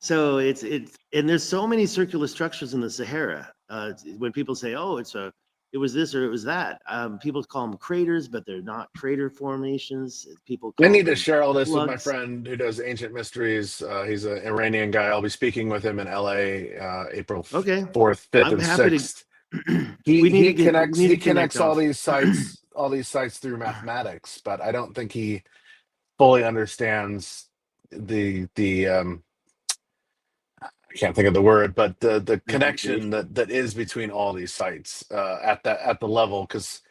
So it's and there's so many circular structures in the Sahara. When people say, "Oh, it was this or it was that," people call them craters, but they're not crater formations. People I call need to them share all this with my plugs. friend who does ancient mysteries. He's an Iranian guy. I'll be speaking with him in LA April Okay, 4th, 5th, I'm and happy 6th. to. He We need to connects connect all off. these sites through mathematics, but I don't think he fully understands the I can't think of the word, but the connection that is between all these sites at the level. Because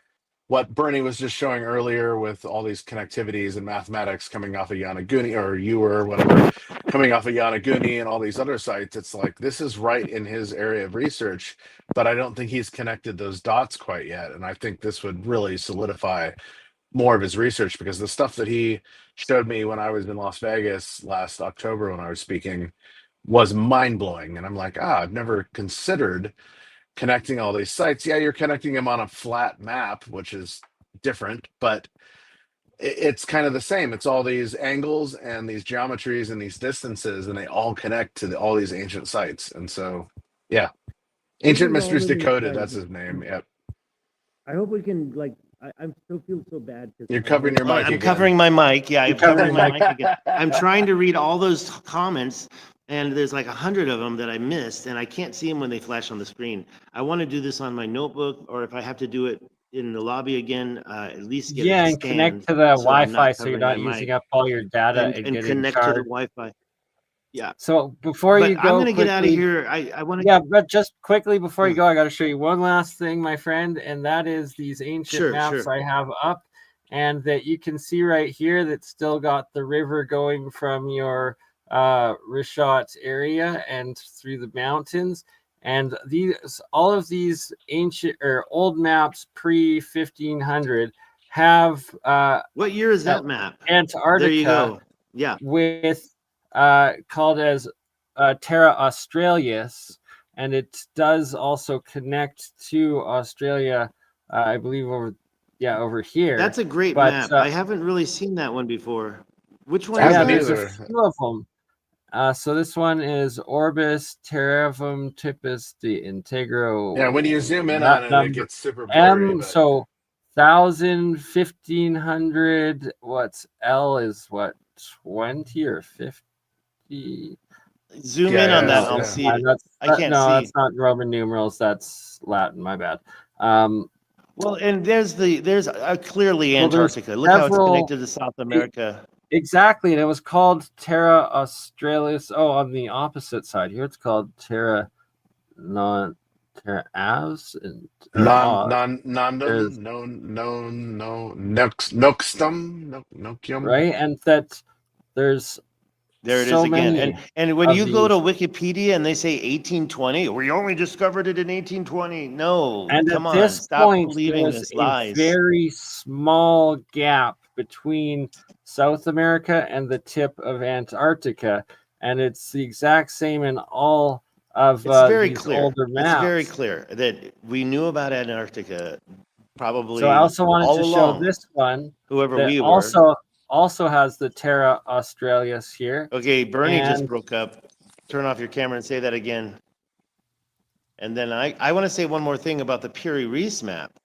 what Bernie was just showing earlier with all these connectivities and mathematics coming off of Yanaguni, or you or whatever, coming off of Yanaguni and all these other sites, it's like this is right in his area of research, but I don't think he's connected those dots quite yet. And I think this would really solidify more of his research, because the stuff that he showed me when I was in Las Vegas last October when I was speaking was mind-blowing. And I'm like, I've never considered connecting all these sites. Yeah, you're connecting them on a flat map, which is different, but it's kind of the same. It's all these angles and these geometries and these distances, and they all connect to all these ancient sites. And so, yeah, Ancient Mysteries Decoded, that's his name. Yep. I hope we can I still feel so bad because You're covering your mic I'm again. covering my mic. Yeah, I'm covering covering my mic again. I'm trying to read all those comments, and there's like 100 of them that I missed, and I can't see them when they flash on the screen. I want to do this on my notebook, or if I have to do it in the lobby again, at least get it and scanned. connect to the so I'm Wi-Fi so you're covering not my using mic, up all your data and and getting connect to the charged. Wi-Fi. Yeah. So before But you I'm go, going to get out of quickly- here. I want to. Yeah, but just quickly before you go, I got to show you one last thing, my friend, and that is these ancient maps I have up, and that you can see right here that's still got the river going from your Rishat area and through the mountains. And all of these ancient or old maps pre 1500 have What year is that map? Antarctica. There you go. Yeah. With called as Terra Australis, and it does also connect to Australia, I believe over here. That's a great but, map. I haven't really seen that one before. Which one I is haven't that? there's either. a few of them. So this one is Orbis Terrarum Typus de Integro. Yeah, when you zoom in on it, it gets super blurry. But So 1,000, 1,500. What's L is what, 20 or 50? Zoom yeah, in on yeah, that. it's- I'll yeah. see it. I can't No, see. that's not Roman numerals. That's Latin. My bad. Well, and there's clearly Well, there's Antarctica. Look how it's several- connected to South America. Exactly, and it was called Terra Australis. Oh, on the opposite side here, it's called Terra Avs and Nondum, Noxtum, right, and that there's There it so is again. many And when of you go to these. Wikipedia and they say 1820, we only discovered it in 1820. No, And come at on, this stop point, believing there's this a lies. very small gap between South America and the tip of Antarctica, and it's the exact same in all of It's very these clear. older maps. It's very clear that we knew about Antarctica probably So I also wanted all to along. show this one Whoever that we were. also has the Terra Australis here. Okay, Bernie just And- broke up. Turn off your camera and say that again. And then I want to say one more thing about the Piri-Reis map.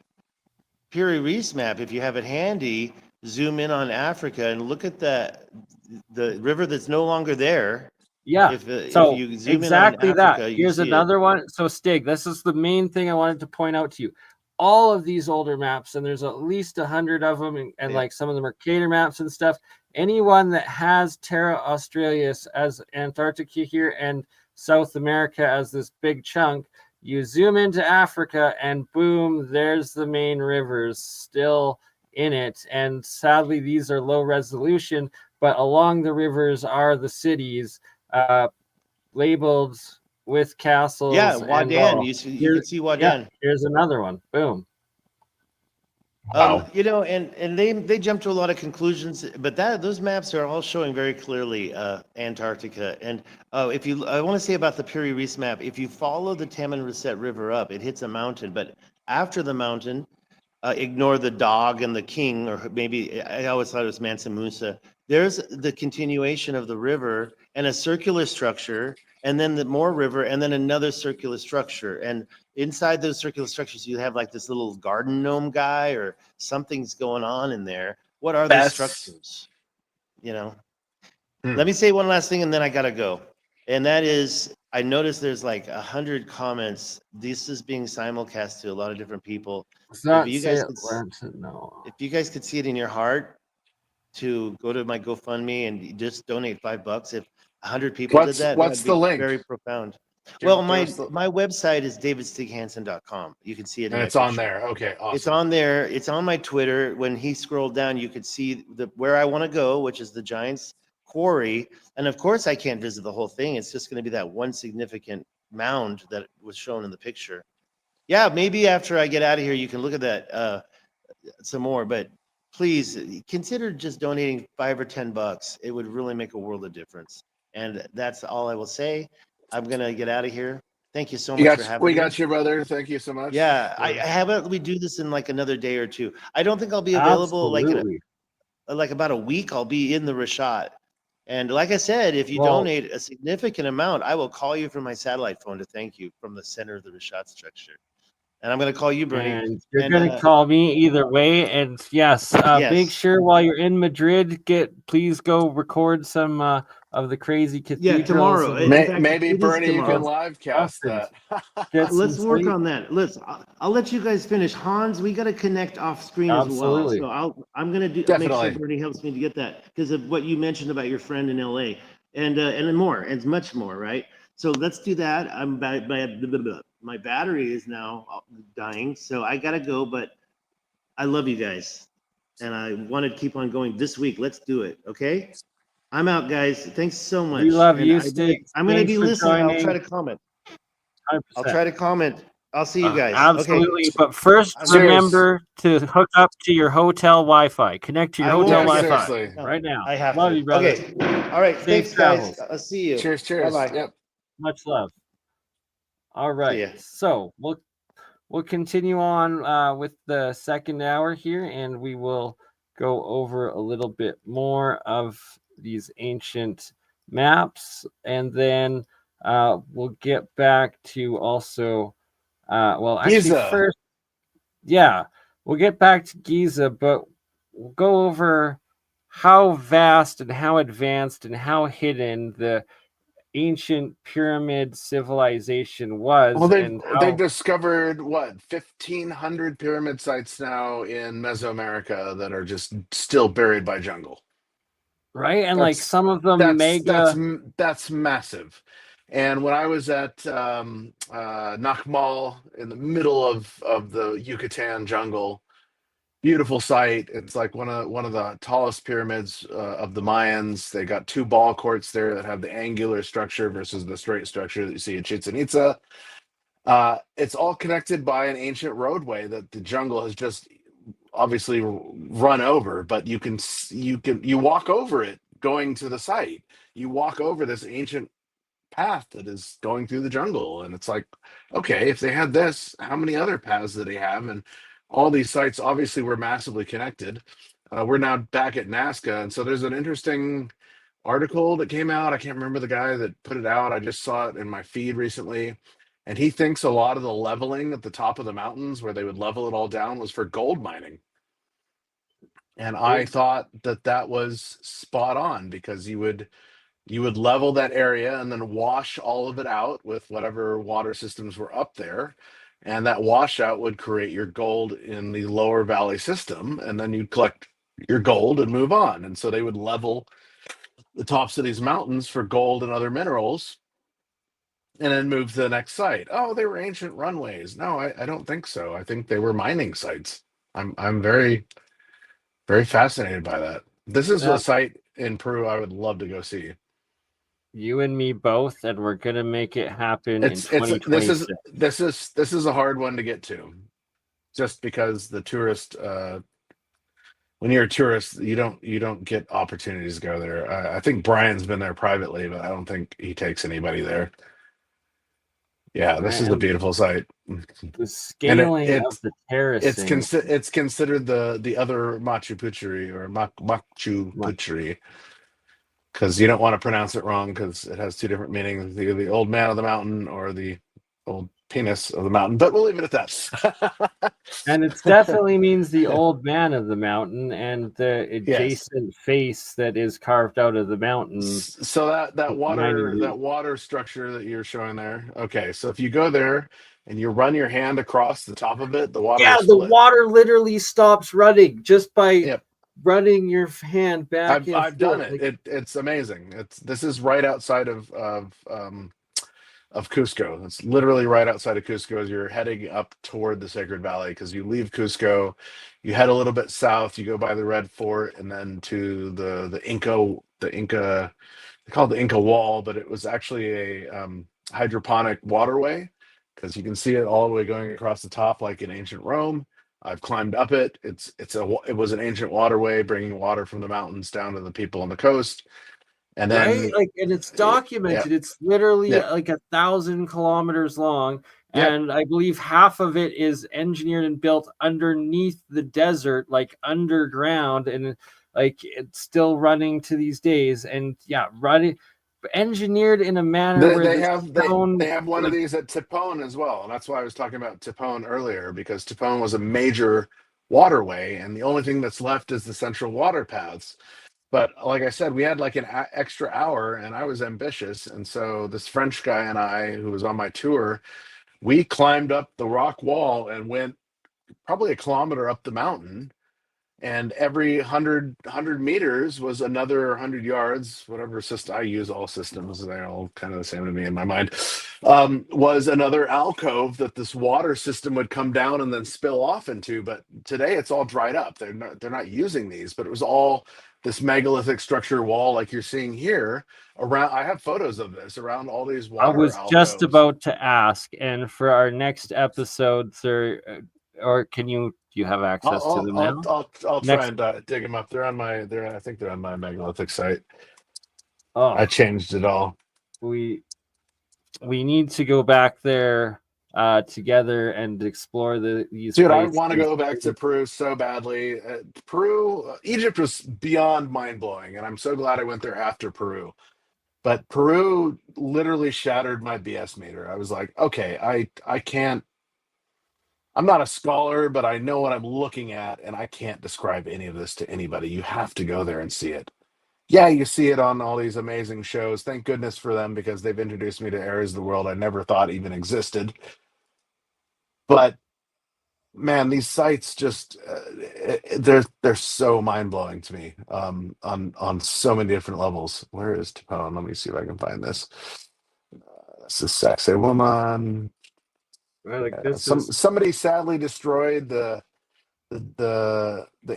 Piri-Reis map, if you have it handy, zoom in on Africa and look at the river that's no longer there. Yeah. If So you zoom exactly in on Africa, that. you Here's see another one. So Stig, this is the main thing I wanted to point out to you. All of these older maps, and there's at least 100 of them, and Yeah. like some of them are Cater maps and stuff. Anyone that has Terra Australis as Antarctica here and South America as this big chunk, you zoom into Africa and boom, there's the main rivers still in it. And sadly, these are low resolution, but along the rivers are the cities labeled with castles. Yeah, and Wadan. all. You can see Wadan. Yeah, here's another one. Boom. Wow. And they jump to a lot of conclusions, but those maps are all showing very clearly Antarctica. And I want to say about the Piri-Reis map, if you follow the Tamanrasset River up, it hits a mountain, but after the mountain, ignore the dog and the king, or maybe I always thought it was Mansa Musa. There's the continuation of the river and a circular structure, and then the more river, and then another circular structure. And inside those circular structures, you have like this little garden gnome guy, or something's going on in there. What are those structures? Let me say one last thing, and then I gotta go. And that is, I noticed there's like 100 comments. This is being simulcast to a lot of different people. If you guys could see it in your heart to go to my GoFundMe and just donate $5, if 100 people did that, what's that'd be the link? very profound. Well, my website is davidstighansen.com. You can see it. And it's on there. Okay, awesome. It's on there. It's on my Twitter. When he scrolled down, you could see where I want to go, which is the Giants Quarry. And of course, I can't visit the whole thing. It's just going to be that one significant mound that was shown in the picture. Yeah, maybe after I get out of here, you can look at that some more. But please consider just donating $5 or $10. It would really make a world of difference. And that's all I will say. I'm gonna get out of here. Thank you so much for having me. We got you, brother. Thank you so much. Yeah, how about we do this in like another day or two? I don't think I'll be available like about a week. I'll be in the Rashad. And like I said, if you donate a significant amount, I will call you from my satellite phone to thank you from the center of the Rashad structure. And I'm going to call you, Bernie. And you're going to call me either way. And yes, make sure while you're in Madrid, please go record some of the crazy cathedrals. Yeah, tomorrow. Maybe Bernie, you can live cast that. Let's work on that. I'll let you guys finish. Hans, we got to connect off screen as well. So I'm going to make sure Bernie helps me to get that because of what you mentioned about your friend in LA and more and much more, right? So let's do that. My battery is now dying, so I gotta go. But I love you guys, and I want to keep on going this week. Let's do it, okay? I'm out, guys. Thanks so much. We love you, Stig. I'm gonna be listening. I'll try to comment. 100%. I'll try to comment. I'll see you guys. Absolutely. Okay. But first, I'm- Cheers. remember to hook up to your hotel Wi-Fi. Connect to your I will. hotel Yeah, Wi-Fi seriously. No, right now. I have Love to. you, brother. Okay. All right. Safe Thanks, travels. guys. I'll see you. Cheers. Bye bye. Yep. Much love. All See right. ya. So we'll continue on with the second hour here, and we will go over a little bit more of these ancient maps, and then we'll get back to also well, actually Giza. first, yeah, we'll get back to Giza, but we'll go over how vast and how advanced and how hidden the ancient pyramid civilization Well, was, they've and they've how discovered what 1,500 pyramid sites now in Mesoamerica that are just still buried by jungle. right, and like That's some of them mega, that's massive. And when I was at Nakmal in the middle of the Yucatan jungle, beautiful site. It's like one of the tallest pyramids of the Mayans. They got two ball courts there that have the angular structure versus the straight structure that you see at Chichen Itza. It's all connected by an ancient roadway that the jungle has just obviously run over, but you walk over it going to the site. You walk over this ancient path that is going through the jungle, and it's like, okay, if they had this, how many other paths did they have? And all these sites obviously were massively connected. We're now back at Nazca, and so there's an interesting article that came out. I can't remember the guy that put it out. I just saw it in my feed recently. And he thinks a lot of the leveling at the top of the mountains where they would level it all down was for gold mining. And I thought that that was spot on, because you would level that area and then wash all of it out with whatever water systems were up there. And that washout would create your gold in the lower valley system. And then you'd collect your gold and move on. And so they would level the tops of these mountains for gold and other minerals, and then move to the next site. Oh, they were ancient runways. No, I don't think so. I think they were mining sites. I'm very, very fascinated by that. This is a site in Peru I would love to go see. you and me both, and we're gonna make it happen in It's 2026. this is a hard one to get to, just because the tourist when you're a tourist, you don't get opportunities to go there. I think Brian's been there privately, but I don't think he takes anybody there. Yeah, this is a beautiful site. The scaling it- of the terracing. It's considered the other Machu Picchu or Machu Picchu, because you don't want to pronounce it wrong, because it has two different meanings: the old man of the mountain or the old penis of the mountain. But we'll leave it at that. And it definitely means the old man of the mountain and the Yes. adjacent face that is carved out of the mountain. So that water structure that you're showing there. Okay, so if you go there and you run your hand across the top of it, the water. Yeah, the water literally stops running just by Yep. running your hand back. I've done it. It's amazing. This is right outside of Cusco. It's literally right outside of Cusco as you're heading up toward the Sacred Valley, because you leave Cusco, you head a little bit south, you go by the Red Fort, and then to the Inca, they call it the Inca Wall, but it was actually a hydroponic waterway, because you can see it all the way going across the top like in ancient Rome. I've climbed up it. It was an ancient waterway bringing water from the mountains down to the people on the coast. And then, right, and it's documented. Yeah. It's literally Yeah. like 1,000 kilometers long, Yep. and I believe half of it is engineered and built underneath the desert, like underground, and like it's still running to these days. And yeah, engineered in a manner where they the have stone, they have one of like, these at Tipon as well, and that's why I was talking about Tipon earlier, because Tipon was a major waterway, and the only thing that's left is the central water paths. But like I said, we had like an extra hour, and I was ambitious, and so this French guy and I, who was on my tour, we climbed up the rock wall and went probably a kilometer up the mountain, and every 100 meters was another 100 yards, whatever system I use. All systems, they're all kind of the same to me in my mind. Was another alcove that this water system would come down and then spill off into. But today it's all dried up. They're not using these, but it was all this megalithic structure wall like you're seeing here around. I have photos of this around all these I water was just alcoves. about to ask, and for our next episodes, or can you do you have access to them now? I'll try Next, and dig them up. They're on my. I think they're on my megalithic site. I oh, changed it all. we need to go back there together and explore these Dude, I places. want to go back to Peru so badly. Egypt was beyond mind blowing, and I'm so glad I went there after Peru. But Peru literally shattered my BS meter. I was like, okay, I can't. I'm not a scholar, but I know what I'm looking at, and I can't describe any of this to anybody. You have to go there and see it. Yeah, you see it on all these amazing shows. Thank goodness for them, because they've introduced me to areas of the world I never thought even existed. But man, these sites just they're so mind blowing to me on so many different levels. Where is Tapone? Let me see if I can find this. This is Sexy Woman. Like this is Somebody sadly destroyed the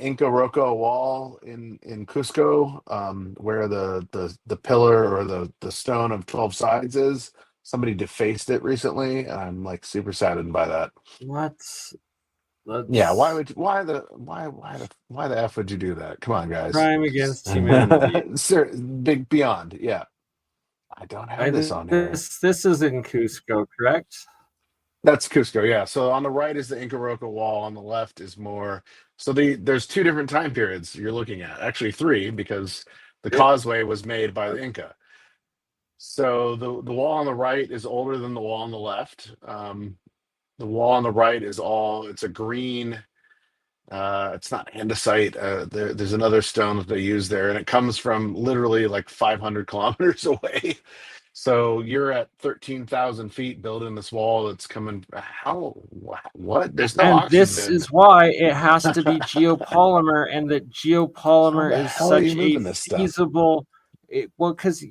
Inca Roca wall in Cusco, where the pillar or the stone of 12 sides is. Somebody defaced it recently, and I'm like super saddened by that. what? Yeah, That's why the F would you do that? Come on, guys. crime against humanity. Sir, big beyond, yeah. I don't have this on here. This is in Cusco, correct? That's Cusco, yeah. So on the right is the Inca Roca wall. On the left is more. So there's two different time periods you're looking at. Actually, three, because the causeway was made by the Inca. So the wall on the right is older than the wall on the left. The wall on the right it's a green. It's not andesite. There's another stone that they use there, and it comes from literally like 500 kilometers away. So you're at 13,000 feet building this wall that's coming. What? There's no And this oxygen. is why it has to be geopolymer, and that How geopolymer the is hell are such you a moving this stuff? feasible. Well, because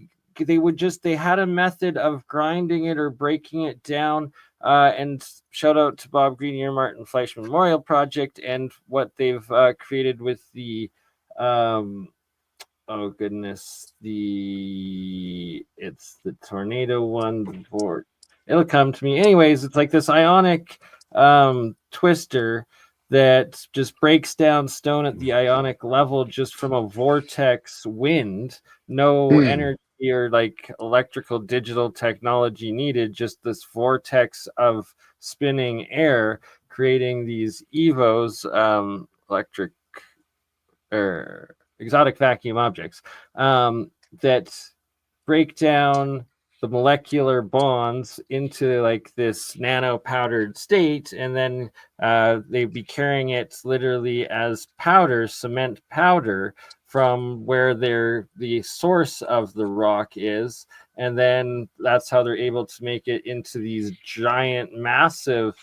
they had a method of grinding it or breaking it down. And shout out to Bob Green, Martin Fleischmann Memorial Project, and what they've created with the oh goodness, it's the tornado one. It'll come to me. Anyways, it's like this ionic twister that just breaks down stone at the ionic level just from a vortex wind. No energy or like electrical digital technology needed, just this vortex of spinning air creating these evos, electric or exotic vacuum objects, that break down the molecular bonds into like this nano powdered state, and then they'd be carrying it literally as powder, cement powder, from where the source of the rock is, and then that's how they're able to make it into these giant, massive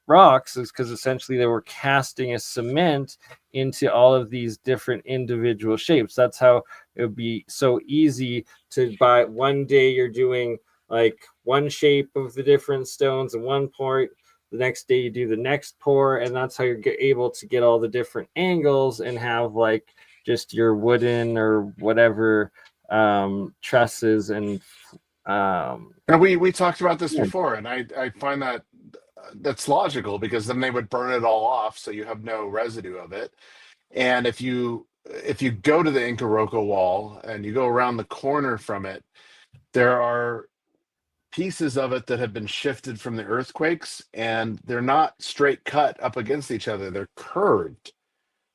rocks, is because essentially they were casting a cement into all of these different individual shapes. That's how it would be so easy to buy. One day you're doing like one shape of the different stones in one part, the next day you do the next pour, and that's how you're able to get all the different angles and have like just your wooden or whatever trusses and And we talked about this before, and I find that that's logical, because then they would burn it all off, so you have no residue of it. And if you go to the Inca Roca wall and you go around the corner from it, there are pieces of it that have been shifted from the earthquakes, and they're not straight cut up against each other. They're curved.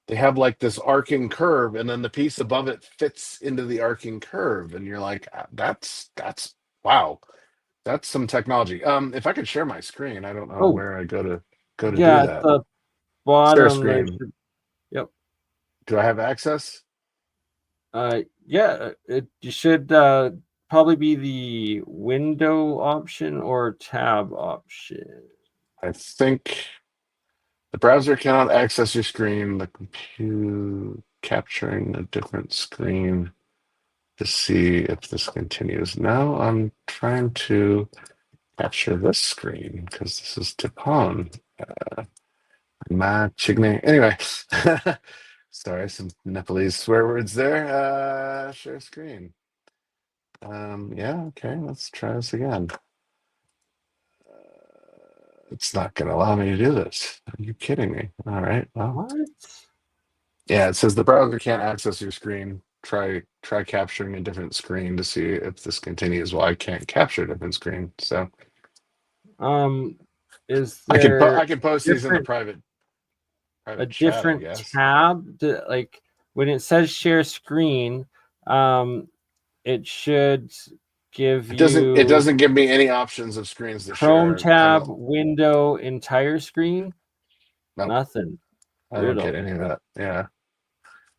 They have like this arcing curve, and then the piece above it fits into the arcing curve, and you're like, that's wow, that's some technology. If I could share my screen, I don't know where I go to do that. At the Share bottom there. screen. Yep. Do I have access? Yeah, you should probably be the window option or tab option. I think the browser cannot access your screen. The computer capturing a different screen to see if this continues. Now I'm trying to capture this screen because this is Tipon. My chicken. Anyway, Sorry, some Nepalese swear words there. Share screen. Yeah, okay, let's try this again. It's not going to allow me to do this. Are you kidding me? All right, well. What? Yeah, it says the browser can't access your screen. Try capturing a different screen to see if this continues. Well, I can't capture a different screen, so Is I there can post these in the private a chat, I different guess. tab like when it says share screen, it should give It you doesn't give me any options of screens to Chrome share. tab, window, entire screen. Nope, Nothing. I don't get any of that. Yeah.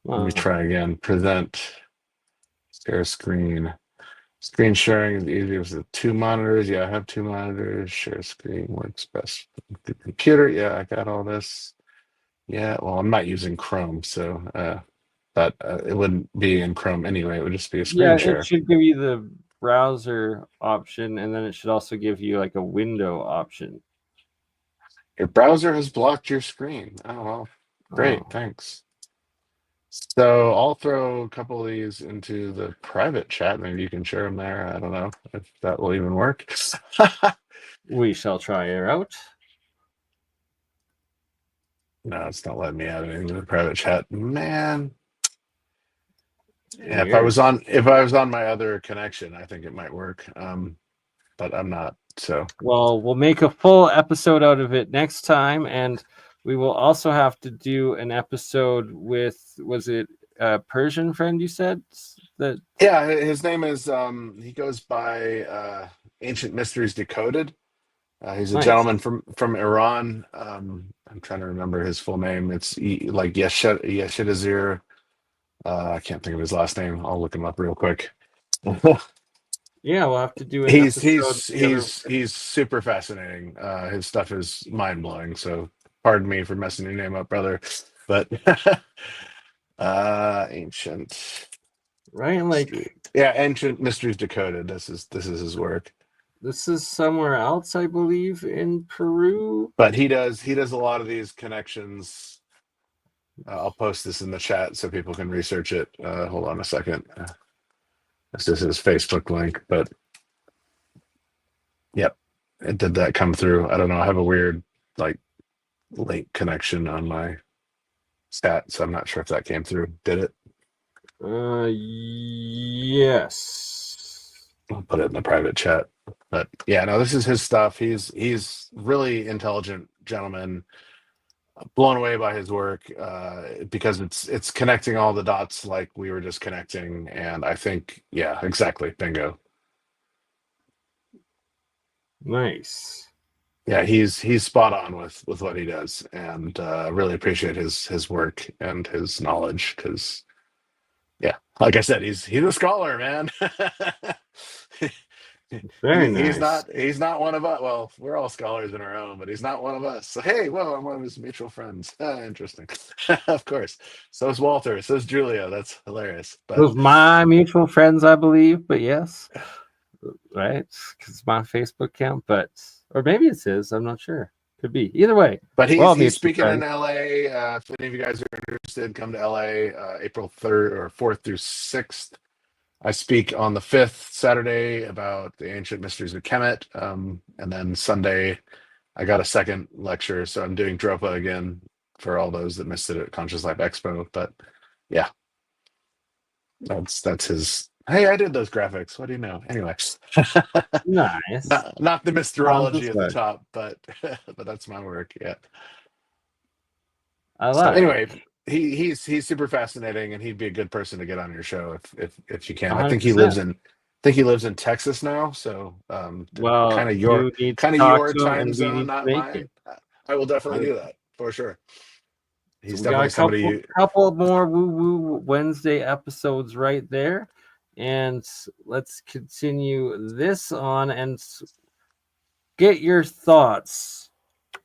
Let me Wow. try again. Present, share screen. Screen sharing is easier with 2 monitors. Yeah, I have 2 monitors. Share screen works best with the computer. Yeah, I got all this. Yeah, well, I'm not using Chrome, so that it wouldn't be in Chrome anyway. It would just be a Yeah, screen it share. should give you the browser option, and then it should also give you like a window option. Your browser has blocked your screen. Oh, well, great. Oh. Thanks. So I'll throw a couple of these into the private chat. Maybe you can share them there. I don't know if that will even work. We shall try it out. No, it's not letting me add anything to the private chat. Man. Yeah, Weird. if I was on my other connection, I think it might work. But I'm not. So Well, we'll make a full episode out of it next time, and we will also have to do an episode with, was it a Persian friend you said that? yeah, his name is he goes by Ancient Mysteries Decoded. He's a Nice. gentleman from Iran. I'm trying to remember his full name. It's like Yeshidazir. I can't think of his last name. I'll look him up real quick. Yeah, we'll have to do an episode together. He's super fascinating. His stuff is mind blowing. So pardon me for messing your name up, brother. But ancient, Right, like yeah, Ancient Mysteries Decoded. This is his work. this is somewhere else, I believe, in Peru. But he does a lot of these connections. I'll post this in the chat so people can research it. Hold on a second. This is his Facebook link, but yep, it did that come through. I don't know. I have a weird like link connection on my stat, so I'm not sure if that came through. Did it? Yes. I'll put it in the private chat. But yeah, no, this is his stuff. He's really intelligent gentleman. Blown away by his work because it's connecting all the dots like we were just connecting, and I think yeah, exactly, bingo. Nice. Yeah, he's spot on with what he does, and really appreciate his work and his knowledge because yeah, like I said, he's a scholar, man. Very nice. He's not one of us. Well, we're all scholars in our own, but he's not one of us. So hey, whoa, I'm one of his mutual friends. Interesting. Of course. So is Walter. So is Julia. That's hilarious. But Those my mutual friends, I believe, but yes. Right? Because it's my Facebook account, but or maybe it's his, I'm not sure. Could be. Either way. But we're all he's mutual speaking friends. in LA. If any of you guys are interested, come to LA April 3rd or 4th through 6th. I speak on the 5th Saturday about the ancient mysteries of Kemet. And then Sunday, I got a second lecture. So I'm doing Dropa again for all those that missed it at Conscious Life Expo. But yeah, that's his. Hey, I did those graphics. What do you know? Anyway, Nice. not the mysterology at the top, but but that's my work. Yeah. I So like it. anyway, he's super fascinating, and he'd be a good person to get on your show if you can. I think he 100%. lives in Texas now, so Well, kind of you need to your talk to him time and we zone, need to not make mine. it. I will definitely do that for sure. So He's we got definitely a somebody you. couple more woo woo Wednesday episodes right there. And let's continue this on and get your thoughts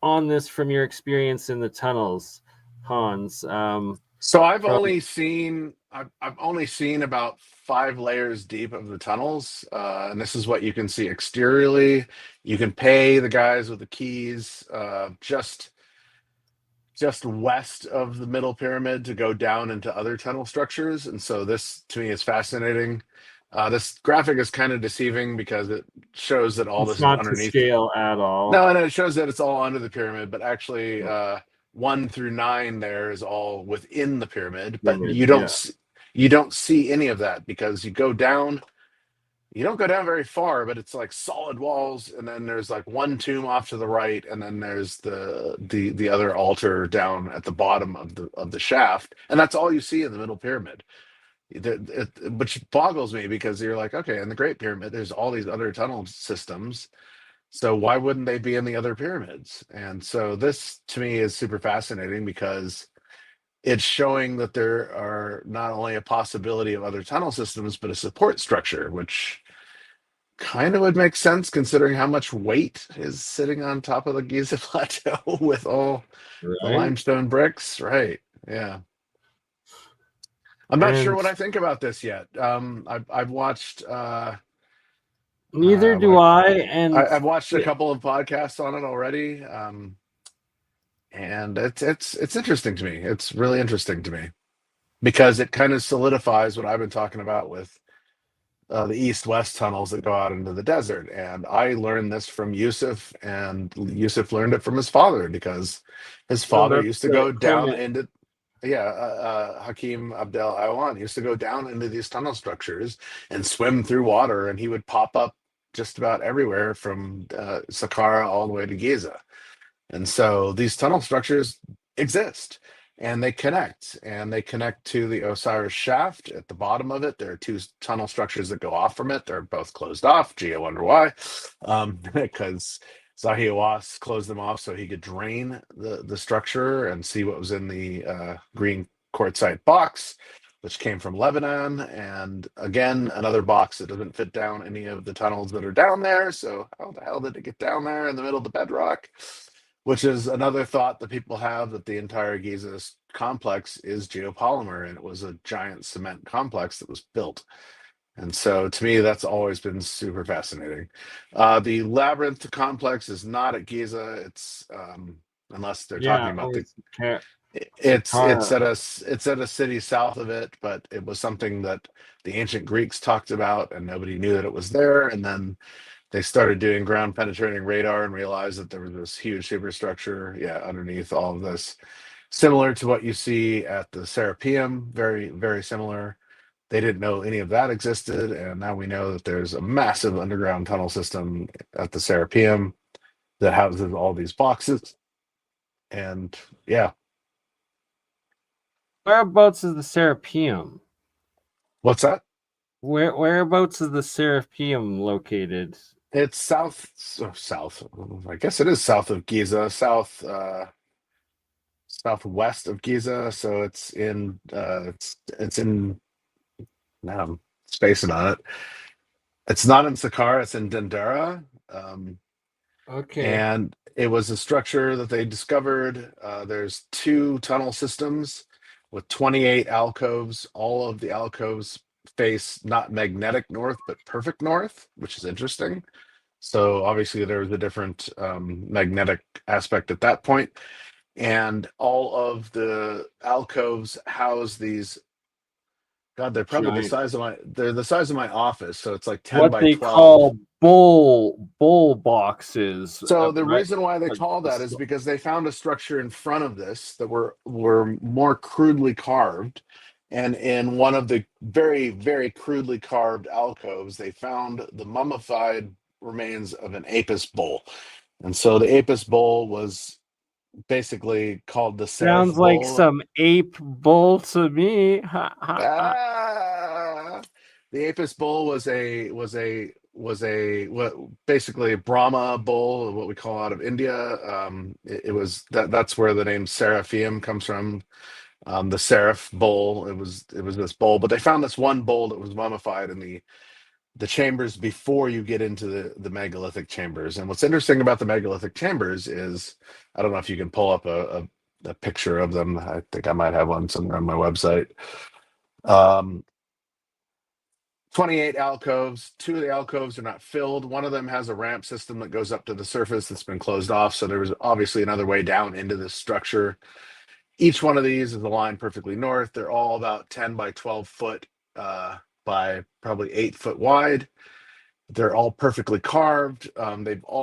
on this from your experience in the tunnels, Hans. So I've only seen about 5 layers deep of the tunnels, and this is what you can see exteriorly. You can pay the guys with the keys just just west of the middle pyramid to go down into other tunnel structures. And so this to me is fascinating. This graphic is kind of deceiving because it shows that all It's this is not to underneath. scale at all. No, and it shows that it's all under the pyramid, but actually 1 through 9 there is all within the pyramid. But Pyramid, you yeah. you don't see any of that because you go down. You don't go down very far, but it's like solid walls, and then there's like one tomb off to the right, and then there's the other altar down at the bottom of the shaft, and that's all you see in the middle pyramid. Which boggles me because you're like, okay, in the Great Pyramid, there's all these other tunnel systems, so why wouldn't they be in the other pyramids? And so this to me is super fascinating because it's showing that there are not only a possibility of other tunnel systems, but a support structure, which kind of would make sense considering how much weight is sitting on top of the Giza plateau with all the Right. limestone bricks. Right. Yeah. I'm not sure And what I think about this yet. I've watched neither do what I. And I've watched a couple of podcasts on it already. And it's interesting to me. It's really interesting to me because it kind of solidifies what I've been talking about with the east-west tunnels that go out into the desert. And I learned this from Yusuf, and Yusuf learned it from his father because his father that's used to go down Clement. into Hakim Abdel Awan used to go down into these tunnel structures and swim through water, and he would pop up just about everywhere from Saqqara all the way to Giza. And so these tunnel structures exist and they connect to the Osiris shaft at the bottom of it. There are two tunnel structures that go off from it. They're both closed off. Gee, I wonder why. Because Zahi Hawass closed them off so he could drain the structure and see what was in the green quartzite box, which came from Lebanon. And again, another box that doesn't fit down any of the tunnels that are down there. So how the hell did it get down there in the middle of the bedrock? Which is another thought that people have, that the entire Giza complex is geopolymer, and it was a giant cement complex that was built. And so to me, that's always been super fascinating. The labyrinth complex is not at Giza. It's unless they're talking about it's at a city south of it, but it was something that the ancient Greeks talked about and nobody knew that it was there. And then they started doing ground penetrating radar and realized that there was this huge superstructure, underneath all of this, similar to what you see at the Serapeum. Very, very similar. They didn't know any of that existed, and now we know that there's a massive underground tunnel system at the Serapeum that houses all these boxes. And whereabouts is the Serapeum? what's that? Whereabouts is the Serapeum located? It's south. I guess it is south of Giza, southwest of Giza. So it's in now I'm spacing on it. It's not in Saqqara, it's in Dendera. Okay. And it was a structure that they discovered. There's two tunnel systems with 28 alcoves. All of the alcoves face not magnetic north, but perfect north, which is interesting. So obviously there was a different magnetic aspect at that point. And all of the alcoves house these. God, they're probably the size of my office. So it's like 10 what by they 12. call bull boxes. So the reason why they call that is because they found a structure in front of this that were more crudely carved. And in one of the very, very crudely carved alcoves, they found the mummified remains of an Apis bull. And so the Apis bull was basically called the Seraph sounds like bull. some ape bull to me. The Apis bull was basically a Brahma bull, what we call out of India. It was that's where the name Seraphim comes from. The Seraph bull. It was this bull, but they found this one bull that was mummified in the chambers before you get into the megalithic chambers. And what's interesting about the megalithic chambers is, I don't know if you can pull up a picture of them. I think I might have one somewhere on my website. 28 alcoves. 2 of the alcoves are not filled. One of them has a ramp system that goes up to the surface that's been closed off. So there was obviously another way down into this structure. Each one of these is aligned perfectly north. They're all about 10 by 12 foot by probably 8 foot wide. They're all perfectly carved.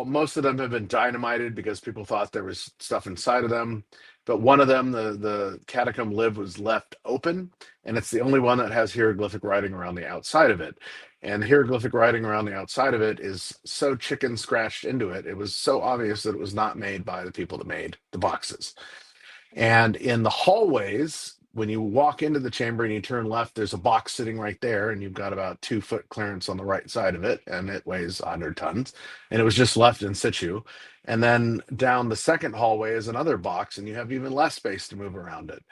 Most of them have been dynamited because people thought there was stuff inside of them. But one of them, the catacomb lid, was left open, and it's the only one that has hieroglyphic writing around the outside of it. And hieroglyphic writing around the outside of it is so chicken scratched into it. It was so obvious that it was not made by the people that made the boxes. And in the hallways, when you walk into the chamber and you turn left, there's a box sitting right there, and you've got about 2 foot clearance on the right side of it, and it weighs 100 tons. And it was just left in situ. And then down the second hallway is another box, and you have even less space to move around it.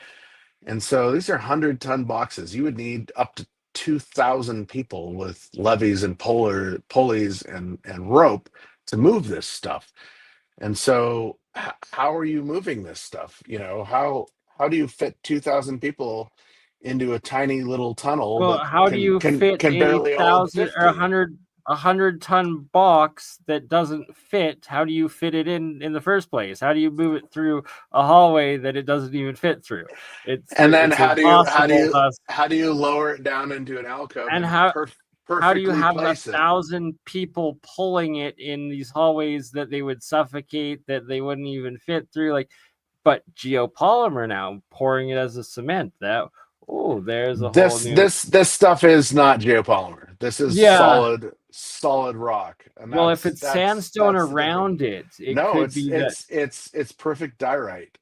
And so these are 100-ton boxes. You would need up to 2,000 people with levees and pulleys and rope to move this stuff. And so how are you moving this stuff? How do you fit 2,000 people into a tiny little tunnel Well, that how do you fit can a barely hold 1,000 or 50? 100-ton box that doesn't fit? How do you fit it in the first place? How do you move it through a hallway that it doesn't even fit through? And then It's impossible. how do you lower it down into an alcove And and how do you perfectly have place it? 1,000 people pulling it in these hallways that they would suffocate, that they wouldn't even fit through? But geopolymer now, pouring it as a cement, there's a whole new. This stuff is not geopolymer. This is Yeah. solid rock. And Well, if it's sandstone that's the difference. around it, it No, could be that. it's perfect diorite.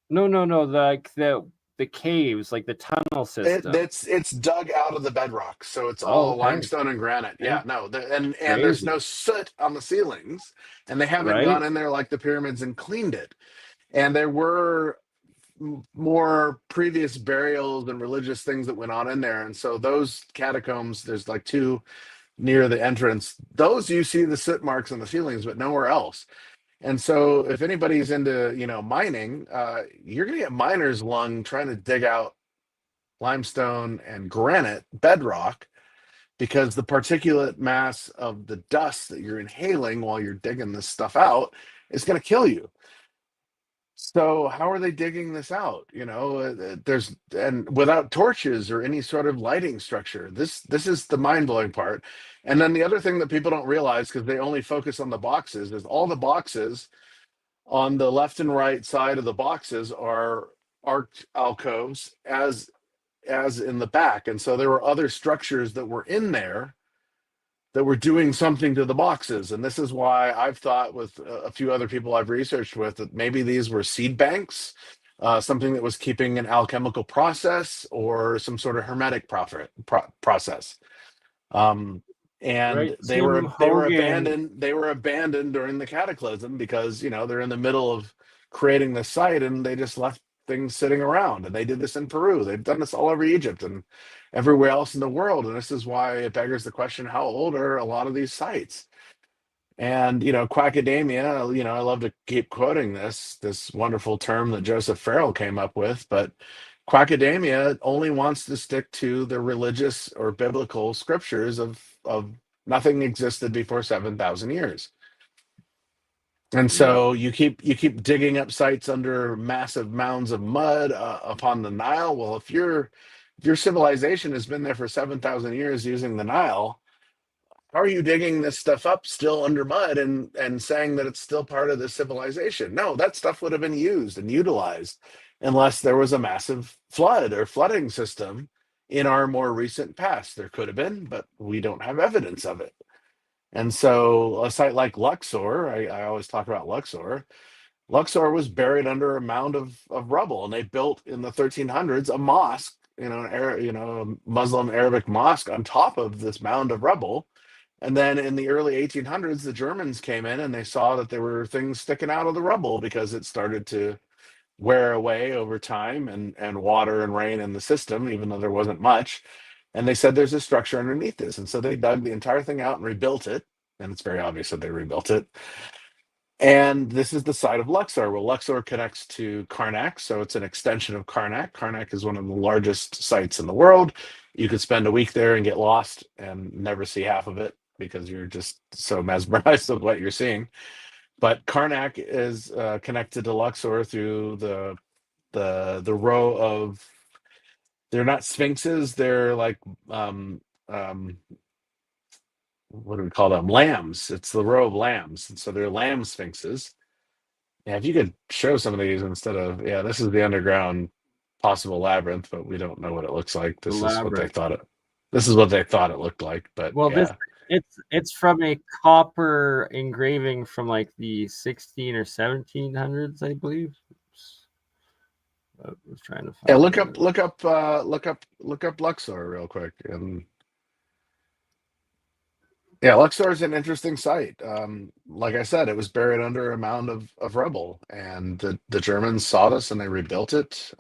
No, like the caves, like the tunnel system. It's dug out of the bedrock, so it's Oh, all okay. limestone and granite. Okay. Yeah, no, and there's no soot on the ceilings, and they haven't Right. gone in there like the pyramids and cleaned it. And there were more previous burials and religious things that went on in there, and so those catacombs, there's like 2 near the entrance. Those you see the soot marks on the ceilings, but nowhere else. And so if anybody's into, mining, you're going to get miner's lung trying to dig out limestone and granite bedrock, because the particulate mass of the dust that you're inhaling while you're digging this stuff out is going to kill you. So how are they digging this out? There's, and without torches or any sort of lighting structure. This is the mind-blowing part. And then the other thing that people don't realize, because they only focus on the boxes, is all the boxes on the left and right side of the boxes are arched alcoves as in the back. And so there were other structures that were in there that were doing something to the boxes. And this is why I've thought, with a few other people I've researched with, that maybe these were seed banks, something that was keeping an alchemical process or some sort of hermetic process. And Right, they were Hogan. They were abandoned during the cataclysm because they're in the middle of creating the site, and they just left things sitting around. And they did this in Peru. They've done this all over Egypt and everywhere else in the world. And this is why it beggars the question, how old are a lot of these sites? And quackademia, I love to keep quoting this wonderful term that Joseph Farrell came up with, but quackademia only wants to stick to the religious or biblical scriptures of nothing existed before 7,000 years. And so you keep digging up sites under massive mounds of mud upon the Nile. Well, if your civilization has been there for 7,000 years using the Nile, how are you digging this stuff up still under mud and saying that it's still part of the civilization? No, that stuff would have been used and utilized unless there was a massive flood or flooding system in our more recent past. There could have been, but we don't have evidence of it. And so a site like Luxor, I always talk about Luxor. Luxor was buried under a mound of rubble, and they built in the 1300s a mosque, a Muslim Arabic mosque on top of this mound of rubble. And then in the early 1800s, the Germans came in and they saw that there were things sticking out of the rubble because it started to wear away over time, and water and rain in the system, even though there wasn't much. And they said there's a structure underneath this. And so they dug the entire thing out and rebuilt it. And it's very obvious that they rebuilt it. And this is the site of Luxor. Well, Luxor connects to Karnak, so it's an extension of Karnak. Karnak is one of the largest sites in the world. You could spend a week there and get lost and never see half of it because you're just so mesmerized with what you're seeing. But Karnak is connected to Luxor through the row of, they're not sphinxes, they're like um, what do we call them? Lambs. It's the row of lambs. And so they're lamb sphinxes. Yeah, if you could show some of these instead of, yeah, this is the underground possible labyrinth, but we don't know what it looks like. The This is what they labyrinth. thought it. This is what they thought it looked like. But Well, yeah, it's from a copper engraving from like the 16 or 1700s, I believe. I was trying to yeah. find Look up Luxor real quick, and yeah, Luxor is an interesting site. Like I said, it was buried under a mound of rubble, and the Germans saw this and they rebuilt it.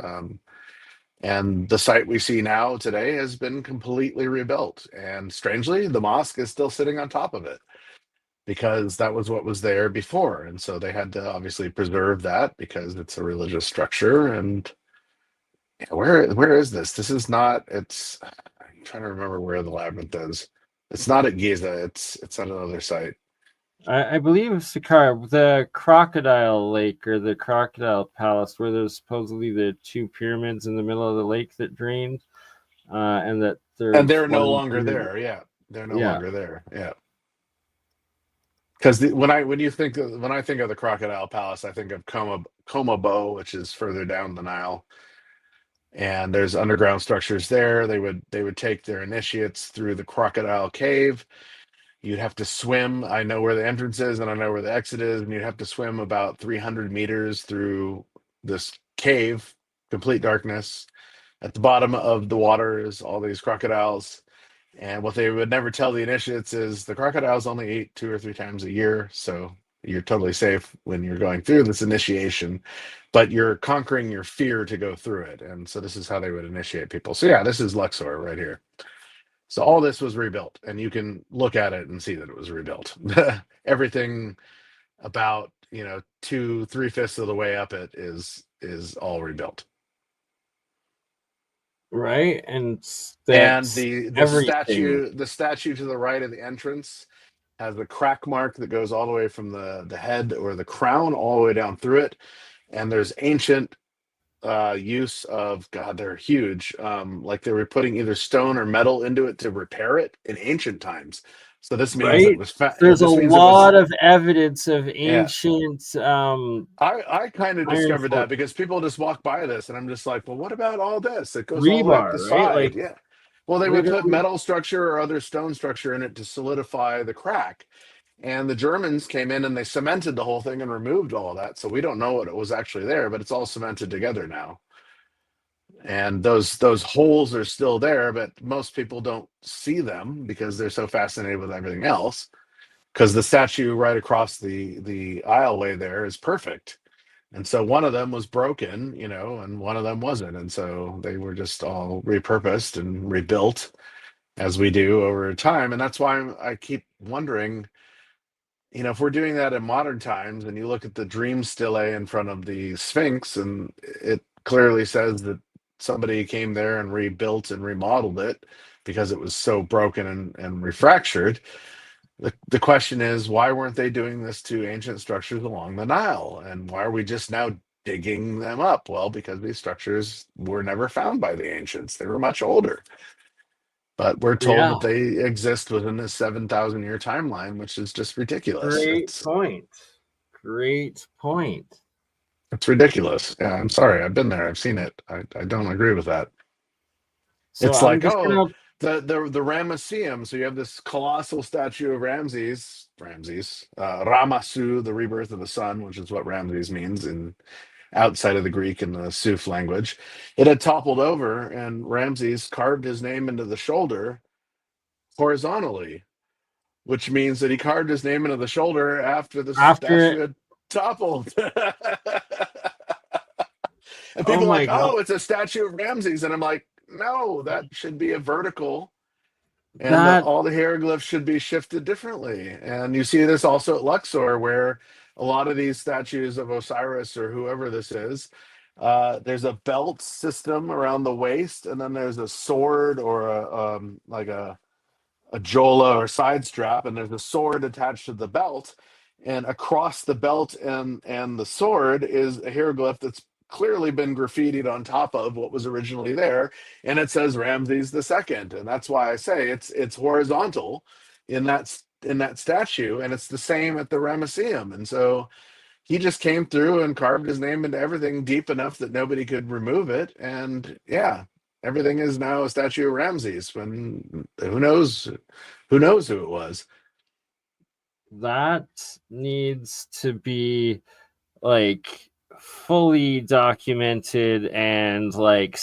And the site we see now today has been completely rebuilt. And strangely, the mosque is still sitting on top of it because that was what was there before. And so they had to obviously preserve that because it's a religious structure. And yeah, where is this? This is not, it's, I'm trying to remember where the labyrinth is. It's not at Giza, it's at another site. I believe Sakar, the Crocodile Lake or the Crocodile Palace, where there's supposedly the two pyramids in the middle of the lake that drained, and that And there's they're one no of the longer pyramids. there. Yeah. They're no Yeah, longer there. Yeah. Because when I think of the Crocodile Palace, I think of Komabo, which is further down the Nile, and there's underground structures there. They would take their initiates through the Crocodile Cave. You'd have to swim. I know where the entrance is, and I know where the exit is, and you'd have to swim about 300 meters through this cave, complete darkness. At the bottom of the water is all these crocodiles. And what they would never tell the initiates is the crocodiles only eat 2 or 3 times a year. So you're totally safe when you're going through this initiation, but you're conquering your fear to go through it. And so this is how they would initiate people. So yeah, this is Luxor right here. So all this was rebuilt, and you can look at it and see that it was rebuilt. Everything about, 2-3 fifths of the way up it is all rebuilt. right. And And that's the everything. statue to the right of the entrance has a crack mark that goes all the way from the head or the crown all the way down through it. And there's ancient use of, God, they're huge. Like they were putting either stone or metal into it to repair it in ancient times. So this means it Right. was There's a this means it was, lot of evidence of yeah. ancient I kind of iron discovered that because people just walk by this and I'm just like, well, what about all this? It goes all the way up the rebar, right? side. Like Yeah. Well, they would put literally. metal structure or other stone structure in it to solidify the crack. And the Germans came in and they cemented the whole thing and removed all of that. So we don't know what it was actually there, but it's all cemented together now. And those holes are still there, but most people don't see them because they're so fascinated with everything else. Because the statue right across the aisleway there is perfect. And so one of them was broken, and one of them wasn't. And so they were just all repurposed and rebuilt as we do over time. And that's why I keep wondering, if we're doing that in modern times and you look at the dream stele in front of the Sphinx, and it clearly says that somebody came there and rebuilt and remodeled it because it was so broken and refractured. The question is, why weren't they doing this to ancient structures along the Nile? And why are we just now digging them up? Well, because these structures were never found by the ancients. They were much older. But we're told Yeah. that they exist within this 7,000-year timeline, which is just ridiculous. Great point. Great point. It's ridiculous. Yeah, I'm sorry. I've been there. I've seen it. I don't agree with that. So It's I'm like, just oh, gonna. the Ramesseum. So you have this colossal statue of Ramses, Ramasu, the rebirth of the sun, which is what Ramses means in outside of the Greek and the Suf language. It had toppled over, and Ramses carved his name into the shoulder horizontally, which means that he carved his name into the shoulder after the statue After. had toppled. And Oh people are my like, god. oh, it's a statue of Ramses. And I'm like, no, that should be a vertical. And That. all the hieroglyphs should be shifted differently. And you see this also at Luxor, where a lot of these statues of Osiris or whoever this is, there's a belt system around the waist, and then there's a sword or like a jola or side strap, and there's a sword attached to the belt, and across the belt and the sword is a hieroglyph that's clearly been graffitied on top of what was originally there, and it says Ramses II, and that's why I say it's horizontal in that statue, and it's the same at the Ramesseum. And so he just came through and carved his name into everything deep enough that nobody could remove it, and yeah, everything is now a statue of Ramses. When who knows who it was. That needs to be like fully documented and like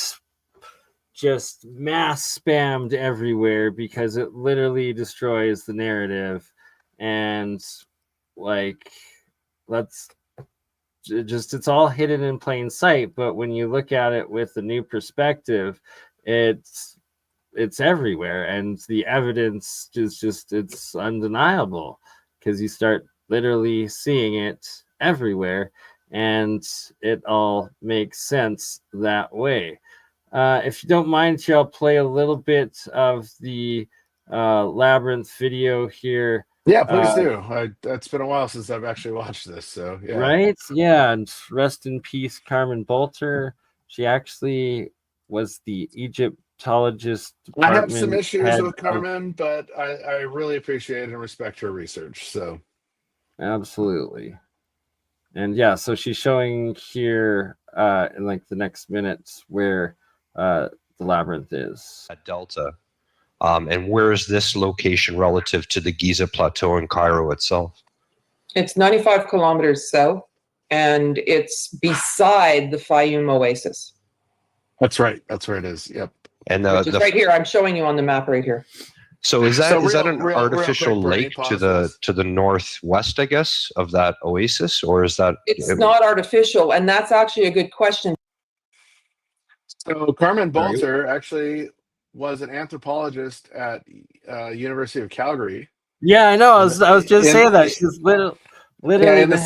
just mass spammed everywhere, because it literally destroys the narrative. And like, let's just, it's all hidden in plain sight, but when you look at it with a new perspective, it's everywhere, and the evidence is just, it's undeniable, because you start literally seeing it everywhere, and it all makes sense that way. If you don't mind, here, I'll play a little bit of the Labyrinth video here. Yeah, please do. It's been a while since I've actually watched this, so yeah. Right? Yeah, and rest in peace, Carmen Bolter. She actually was the Egyptologist I department. have some issues head with Carmen, but I really appreciate and respect her research. So absolutely. And yeah, so she's showing here in like the next minutes where the labyrinth is. At Delta. And where is this location relative to the Giza Plateau in Cairo itself? It's 95 kilometers south, and it's beside the Fayum Oasis. that's right. That's where it is. Yep. And Which is right here. I'm showing you on the map right here. So is that So is that real- an real- real artificial quick, Bernie, lake pause to the this. to the northwest, I guess, of that oasis, or is that It's not artificial, and that's actually a good question. So Carmen Bolter actually was an anthropologist at University of Calgary. Yeah, I know. I was just saying that she's literally Yeah, in the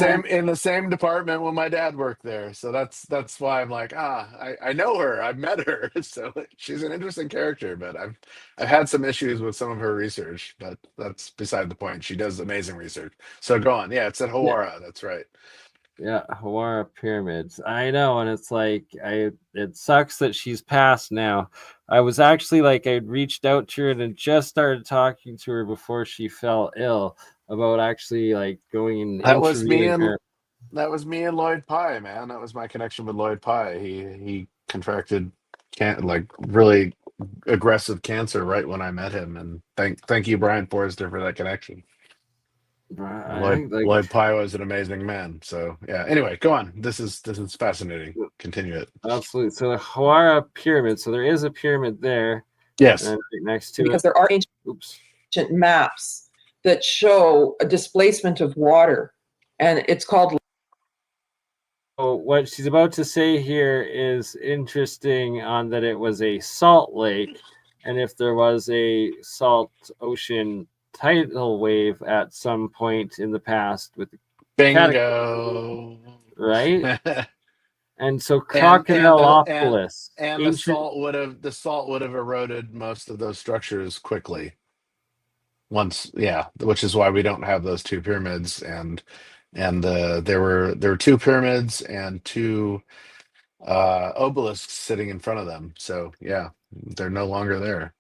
the same department when my dad worked there. So that's why I'm like, I know her. I've met her. So she's an interesting character, but I've had some issues with some of her research, but that's beside the point. She does amazing research. So go on. Yeah, it's at Hawara. That's right. Yeah, Hawara pyramids. I know, and it's like it sucks that she's passed now. I was actually like, I reached out to her and had just started talking to her before she fell ill about actually like going and That was me interviewing her. That was me and Lloyd Pye, man. That was my connection with Lloyd Pye. He contracted like really aggressive cancer right when I met him, and thank you, Brian Forrester, for that connection. Lloyd Pye was an amazing man. So yeah. Anyway, go on. This is fascinating. Continue it. Absolutely. So the Hawara pyramid. So there is a pyramid there. Yes. And next to Because it. there are ancient maps that show a displacement of water, and it's called. So what she's about to say here is interesting, on that it was a salt lake, and if there was a salt ocean tidal wave at some point in the past with Bingo. Right? And so Crocodilopolis, and the salt would have eroded most of those structures quickly. Once, yeah, which is why we don't have those two pyramids, and there were two pyramids and two obelisks sitting in front of them. So yeah, they're no longer there.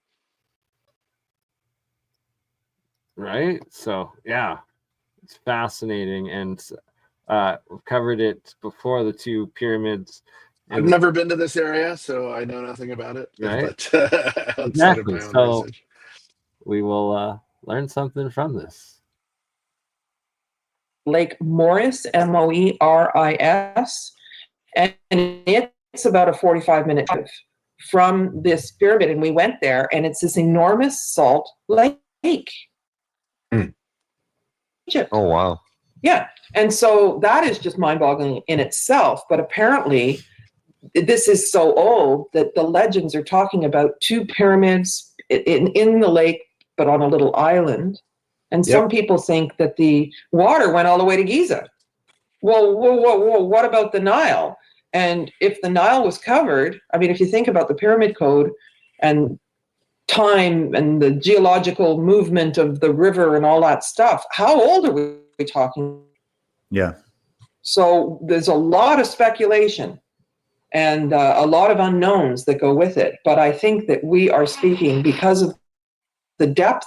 Right? So yeah, it's fascinating, and we've covered it before, the two pyramids. I've never been to this area, so I know nothing about it. Right? But outside Exactly. of my own So research. we will learn something from this. Lake Moeris, Moeris, and it's about a 45-minute drive from this pyramid, and we went there, and it's this enormous salt lake. Egypt. Oh wow. Yeah, and so that is just mind-boggling in itself, but apparently this is so old that the legends are talking about two pyramids in the lake, but on a little island. And some people think that the water went all the way to Giza. Well, whoa, what about the Nile? And if the Nile was covered, I mean, if you think about the Pyramid Code and time and the geological movement of the river and all that stuff, how old are we talking? Yeah. So there's a lot of speculation and a lot of unknowns that go with it. But I think that we are speaking because of the depth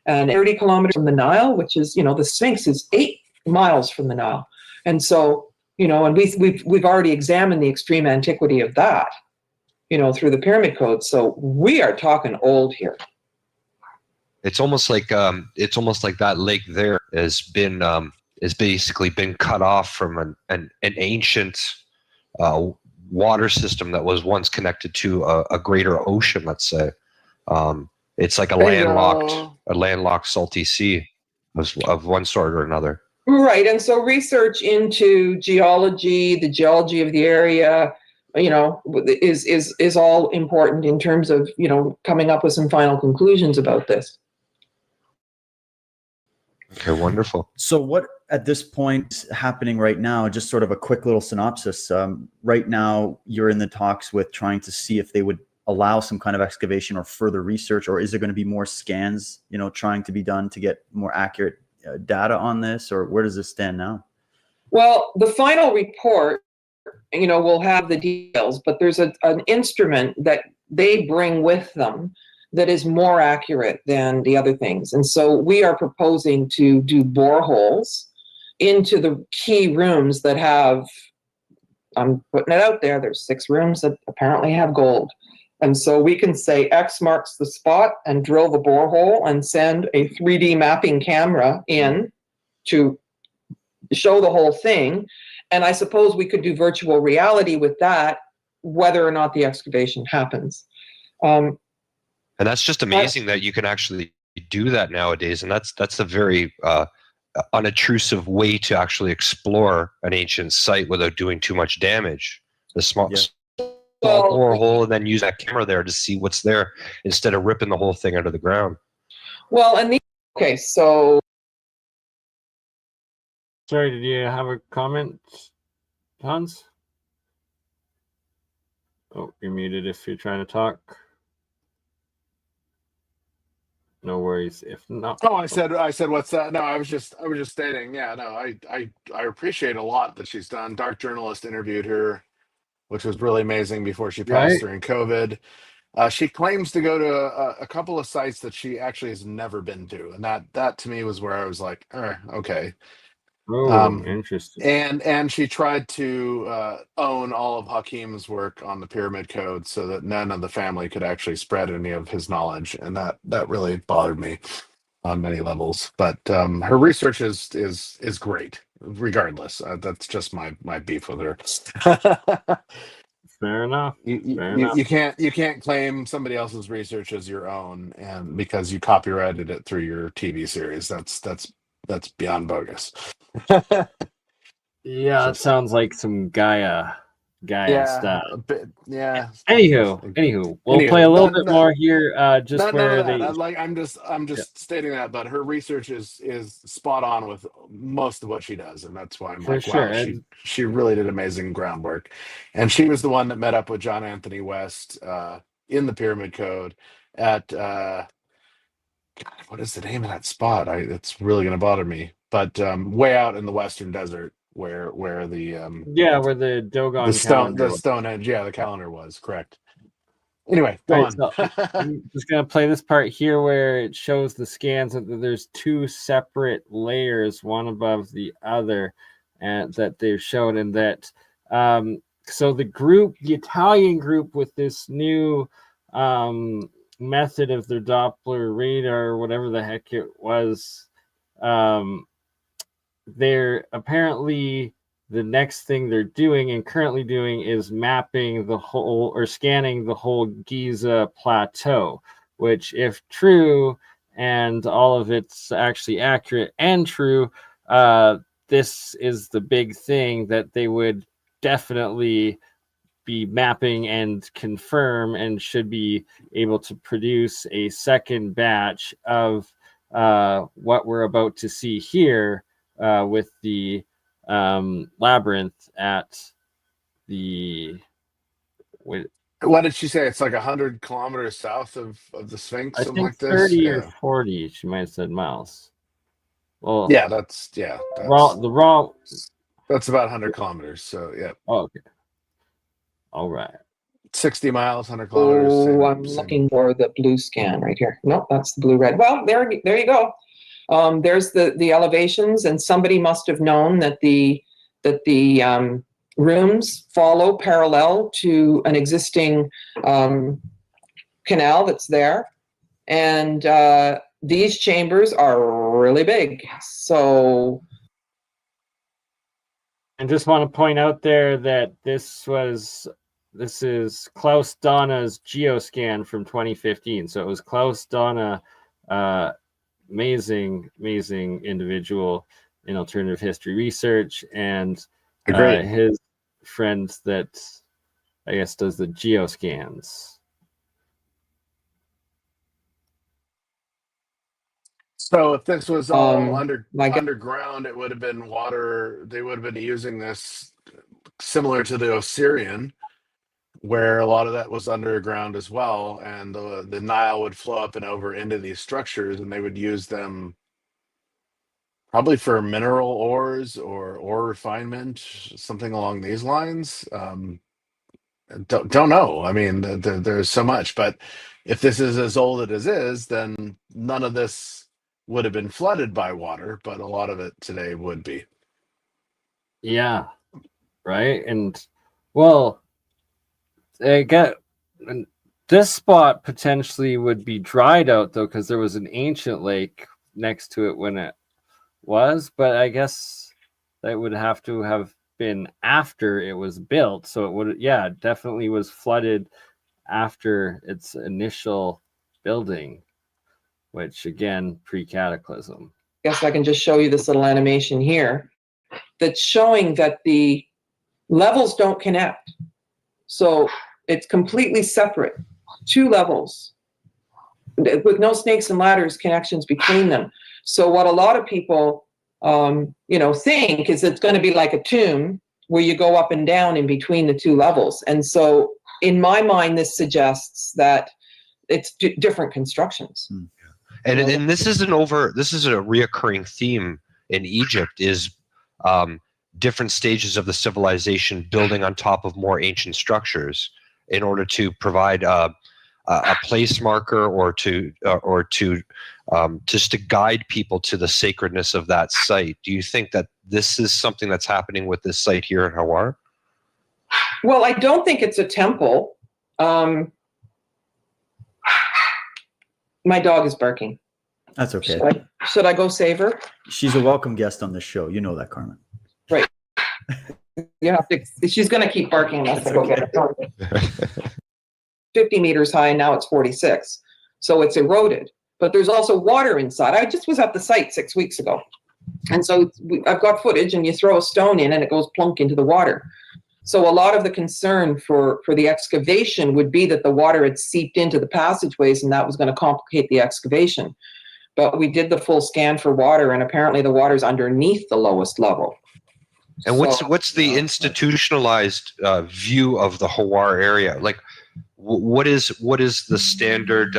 and 30 kilometers from the Nile, which is, the Sphinx is 8 miles from the Nile. And so, and we've already examined the extreme antiquity of that, through the Pyramid Code. So we are talking old here. It's almost like that lake there has basically been cut off from an ancient water system that was once connected to a greater ocean. Let's say it's like a landlocked salty sea of one sort or another. Right, and so research into geology, the geology of the area, is all important in terms of coming up with some final conclusions about this. Okay, wonderful. So what at this point is happening right now, just sort of a quick little synopsis. Right now, you're in the talks with trying to see if they would allow some kind of excavation or further research, or is there going to be more scans, trying to be done to get more accurate data on this, or where does this stand now? Well, the final report, will have the details, but there's an instrument that they bring with them that is more accurate than the other things. And so we are proposing to do boreholes into the key rooms that have, I'm putting it out there, there's 6 rooms that apparently have gold. And so we can say X marks the spot and drill the borehole and send a 3D mapping camera in to show the whole thing. And I suppose we could do virtual reality with that, whether or not the excavation happens. And that's just amazing that you can actually do that nowadays. And that's a very unobtrusive way to actually explore an ancient site without doing too much damage. The small borehole, and then use that camera there to see what's there instead of ripping the whole thing out of the ground. Well, and okay, so. Sorry, did you have a comment, Hans? Oh, you're muted if you're trying to talk. No worries. If not, I said what's that? No, I was just stating. Yeah, no, I appreciate a lot that she's done. Dark Journalist interviewed her, which was really amazing before she passed during COVID. She claims to go to a couple of sites that she actually has never been to, and that to me was where I was like, okay. Oh, interesting. And she tried to own all of Hakim's work on the Pyramid Code so that none of the family could actually spread any of his knowledge, and that really bothered me on many levels. But her research is great, regardless. That's just my beef with her. Fair enough. You can't claim somebody else's research as your own, and because you copyrighted it through your TV series, that's beyond bogus. Yeah, it sounds like some Gaia stuff. Yeah. Anywho, we'll play a little bit more here. Just where they. I'm just stating that, but her research is spot on with most of what she does, and that's why I'm like, wow, she really did amazing groundwork, and she was the one that met up with John Anthony West in the Pyramid Code at what is the name of that spot? It's really going to bother me, but way out in the Western Desert where the where the Dogon the Stonehenge, the calendar was correct. Anyway, go on. So I'm just gonna play this part here where it shows the scans that there's 2 separate layers, one above the other, and that they've shown, and that so the Italian group with this new method of their Doppler radar, or whatever the heck it was, they're apparently the next thing they're doing and currently doing is mapping the whole, or scanning the whole Giza plateau, which, if true and all of it's actually accurate and true, this is the big thing that they would definitely be mapping and confirm, and should be able to produce a second batch of what we're about to see here with the labyrinth at the. What did she say? It's like 100 kilometers south of the Sphinx, I something think like this. 30 or Yeah, 40. She might have said miles. Well, yeah, the raw. that's about 100 kilometers. So yeah, Oh, okay. All right. 60 miles, 100 kilometers. Oh, Same, I'm same. looking for the blue scan right here. Nope, that's the blue red. Well, there you go. There's the elevations, and somebody must have known that the rooms follow parallel to an existing canal that's there, and these chambers are really big. So, I just want to point out there that this is Klaus Donna's geoscan from 2015. So it was Klaus Donna, amazing individual in alternative history research, and Agreed. his friend that I guess does the geoscans. So if this was all like underground, it would have been water. They would have been using this similar to the Osirian, where a lot of that was underground as well, and the Nile would flow up and over into these structures, and they would use them probably for mineral ores or ore refinement, something along these lines. Don't know. I mean, there's so much, but if this is as old as it is, then none of this would have been flooded by water, but a lot of it today would be. Yeah, right. And well, I get and this spot potentially would be dried out though, because there was an ancient lake next to it when it was, but I guess that would have to have been after it was built. So it would, yeah, definitely was flooded after its initial building, which again, pre-cataclysm. I guess I can just show you this little animation here that's showing that the levels don't connect. So it's completely separate, two levels with no snakes and ladders connections between them. So what a lot of people, think is it's going to be like a tomb where you go up and down in between the two levels. And so in my mind, this suggests that it's different constructions. And this is a reoccurring theme in Egypt is different stages of the civilization building on top of more ancient structures in order to provide a place marker or to just to guide people to the sacredness of that site. Do you think that this is something that's happening with this site here in Hawar? Well, I don't think it's a temple. My dog is barking. That's okay. Should I go save her? She's a welcome guest on this show. You know that, Carmen. Right. You have to. She's going to keep barking unless I go get her. 50 meters high, and now it's 46. So it's eroded. But there's also water inside. I just was at the site 6 weeks ago. And so I've got footage, and you throw a stone in and it goes plunk into the water. So a lot of the concern for the excavation would be that the water had seeped into the passageways, and that was going to complicate the excavation. But we did the full scan for water, and apparently the water's underneath the lowest level. And what's the institutionalized view of the Hawar area? Like, what is the standard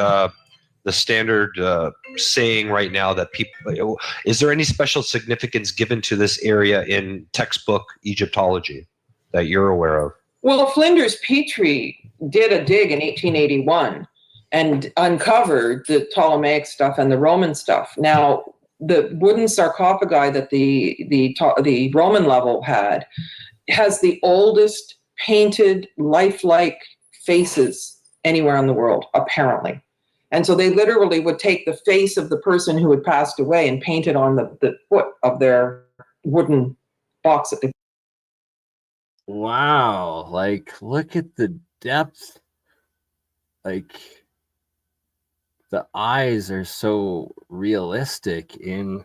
saying right now that people? Is there any special significance given to this area in textbook Egyptology that you're aware of? Well, Flinders Petrie did a dig in 1881 and uncovered the Ptolemaic stuff and the Roman stuff. Now, the wooden sarcophagi that the Roman level has the oldest painted lifelike faces anywhere in the world, apparently. And so they literally would take the face of the person who had passed away and paint it on the foot of their wooden box that they. Wow, like look at the depth. Like the eyes are so realistic in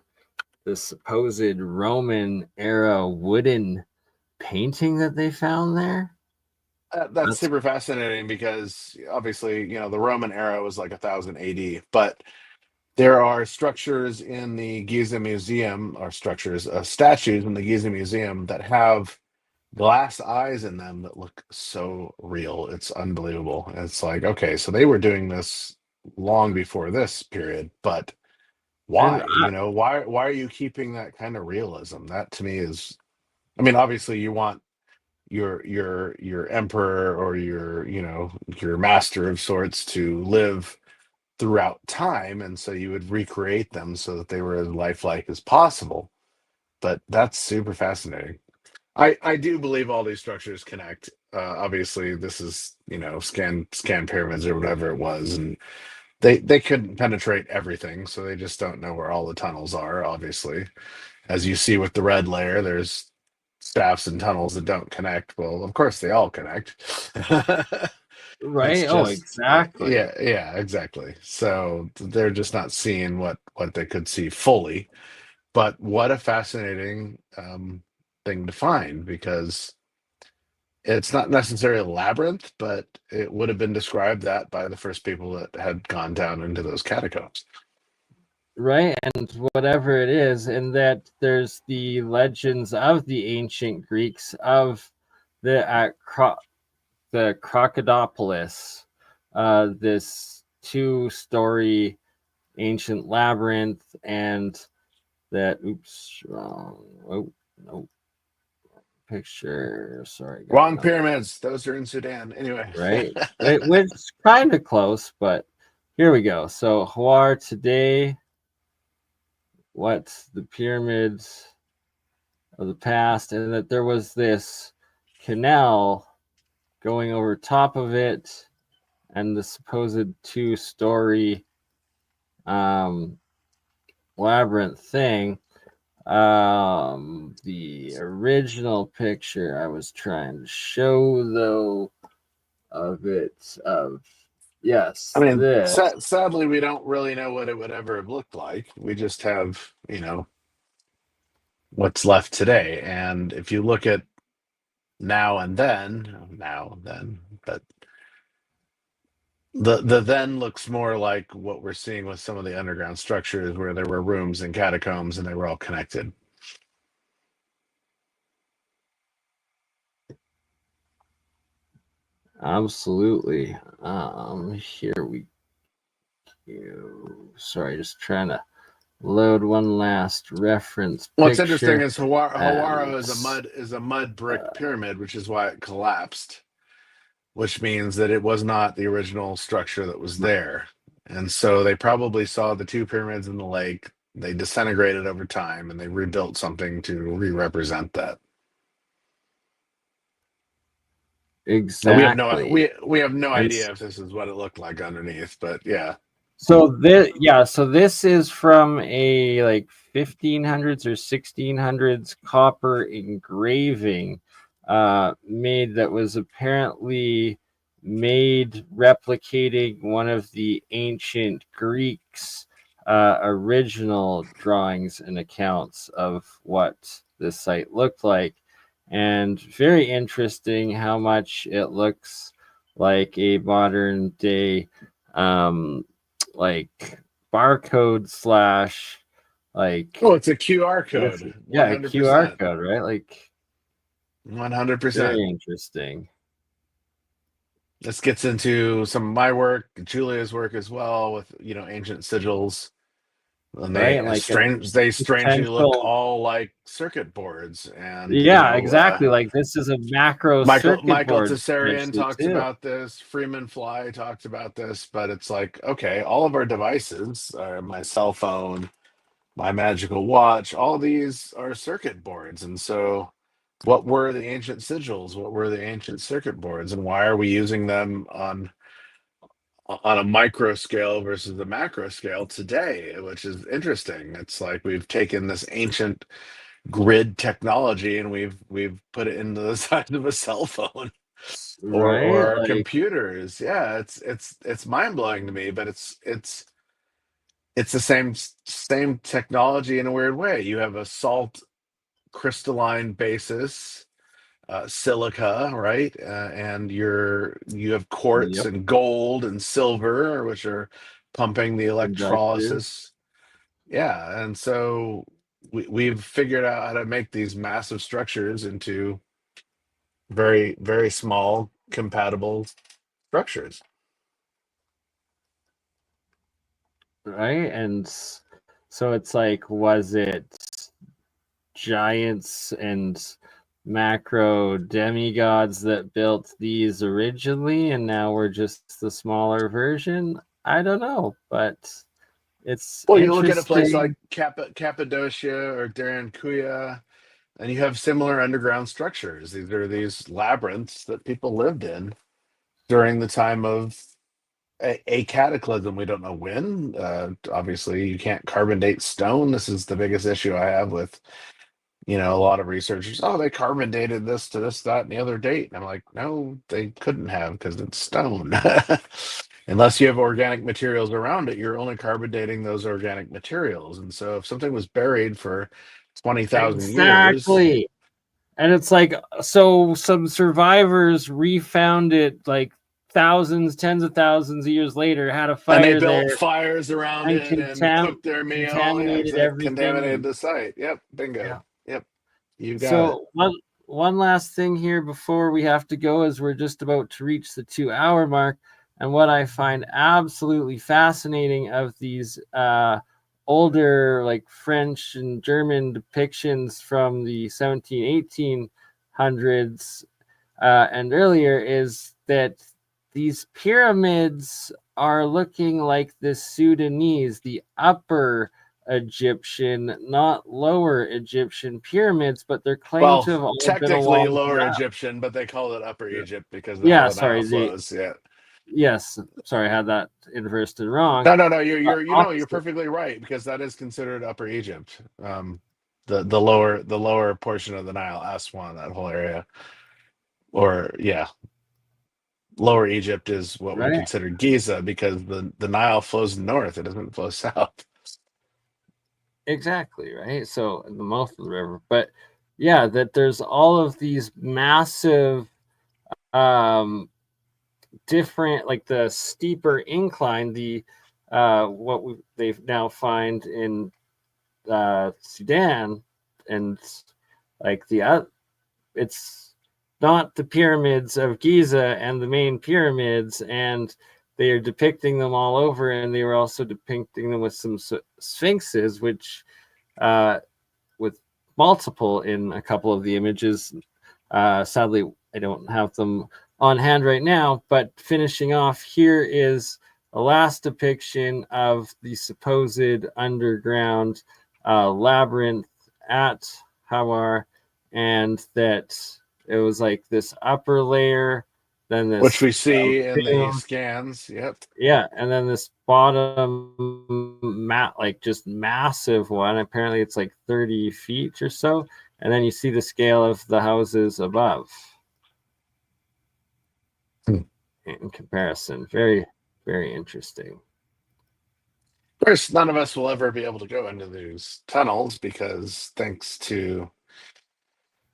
the supposed Roman era wooden painting that they found there. That's super fascinating because obviously, the Roman era was like 1000 AD, but There are structures in the Giza Museum, or structures, statues in the Giza Museum that have glass eyes in them that look so real. It's unbelievable. It's like, okay, so they were doing this long before this period, but And why? You know, why are you keeping that kind of realism? That to me is, I mean, obviously you want your emperor or your, you know, your master of sorts to live throughout time, and so you would recreate them so that they were as lifelike as possible. But that's super fascinating. I do believe all these structures connect. Obviously, this is, you know, scan pyramids or whatever it was, and they couldn't penetrate everything, so they just don't know where all the tunnels are. Obviously, as you see with the red layer, there's shafts and tunnels that don't connect. Well, of course they all connect. It's right. Oh, just, exactly. yeah, exactly. So they're just not seeing what they could see fully. But what a fascinating thing to find, because it's not necessarily a labyrinth, but it would have been described that by the first people that had gone down into those catacombs. Right, and whatever it is, and that there's the legends of the ancient Greeks of the the Crocodipolis, this two-story ancient labyrinth, and that oh no picture. Sorry, got Wrong another pyramids. Those are in Sudan. Anyway. right, which is kind of close, but here we go. So Hawar today. What's the pyramids of the past, and that there was this canal going over top of it, and the supposed two-story labyrinth thing. The original picture I was trying to show, though, of it, of yes, I mean, this. sadly, we don't really know what it would ever have looked like. We just have, you know, what's left today. And if you look at now and then, but the then looks more like what we're seeing with some of the underground structures where there were rooms and catacombs and they were all connected. Absolutely. Here we go. Sorry, just trying to load one last reference What's picture. interesting is Hawara And is a mud brick pyramid, which is why it collapsed, which means that it was not the original structure that was there. And so they probably saw the two pyramids in the lake, they disintegrated over time, and they rebuilt something to re-represent that. And exactly. we have no And idea if this is what it looked like underneath, but yeah. so this is from a like 1500s or 1600s copper engraving made, that was apparently made replicating one of the ancient Greeks original drawings and accounts of what this site looked like. And very interesting how much it looks like a modern day like barcode slash like Oh, it's a QR code. yeah, QR 100%. code, right? Like 100%. very interesting. This gets into some of my work, Julia's work as well, with, you know, ancient sigils. And Right, like a they strangely look potential. all like circuit boards. And you Yeah, know, exactly. Like this is a macro circuit Michael board Tessarian potentially talks too. about this. Freeman Fly talked about this. But it's like, okay, all of our devices, my cell phone, my magical watch, all these are circuit boards. And so, what were the ancient sigils? What were the ancient circuit boards? And why are we using them on a micro scale versus the macro scale today, which is interesting. It's like we've taken this ancient grid technology and we've put it into the size of a cell phone or Right? our Like computers. Yeah, it's mind blowing to me, but it's the same technology in a weird way. You have a salt crystalline basis, silica, right? And you have quartz yep. and gold and silver, which are pumping the Conductive. electrolysis. Yeah, and so we've figured out how to make these massive structures into very, very small, compatible structures. Right? And so it's like, was it giants and macro demigods that built these originally, and now we're just the smaller version? I don't know, but it's Well, you look at a place like interesting. Cappadocia or Kuya, and you have similar underground structures. These are these labyrinths that people lived in during the time of a cataclysm. We don't know when. Obviously, you can't carbon date stone. This is the biggest issue I have with, a lot of researchers. Oh, they carbon dated this to this, that, and the other date. And I'm like, no, they couldn't have, because it's stone. Unless you have organic materials around it, you're only carbon dating those organic materials. And so if something was buried for 20,000 years. Exactly. And it's like, so some survivors refound it like tens of thousands of years later, had a And they fire built there fires around and it and cooked their meal. Yeah, contaminated exactly. everything. Contaminated the site. Yep. Bingo. Yeah. Yep. You got it. So one last thing here before we have to go, as we're just about to reach the 2-hour mark. And what I find absolutely fascinating of these older, like French and German depictions from the 1800s and earlier, is that these pyramids are looking like the Sudanese, the upper Egyptian, not lower Egyptian pyramids, but they're claimed to have all been technically along lower the Egyptian, but they call it Upper Egypt because of Yeah, how the sorry, Nile flows. Yeah. Yes, sorry, I had that inversed and wrong. No. You're Opposite. perfectly right, because that is considered Upper Egypt. The lower portion of the Nile, Aswan, that whole area, or Lower Egypt is what we Right. consider Giza, because the Nile flows north; it doesn't flow south. Exactly, right? So in the mouth of the river. But yeah, that there's all of these massive different, like the steeper incline, the they've now find in Sudan, and like it's not the pyramids of Giza and the main pyramids, and they are depicting them all over, and they were also depicting them with some sphinxes, which with multiple in a couple of the images. Sadly, I don't have them on hand right now, but finishing off, here is a last depiction of the supposed underground labyrinth at Hawar, and that it was like this upper layer, then this, which we see in the scans. Yep. Yeah, and then this bottom like just massive one. Apparently, it's like 30 feet or so, and then you see the scale of the houses above. In comparison, very, very interesting. Of course, none of us will ever be able to go into these tunnels, because thanks to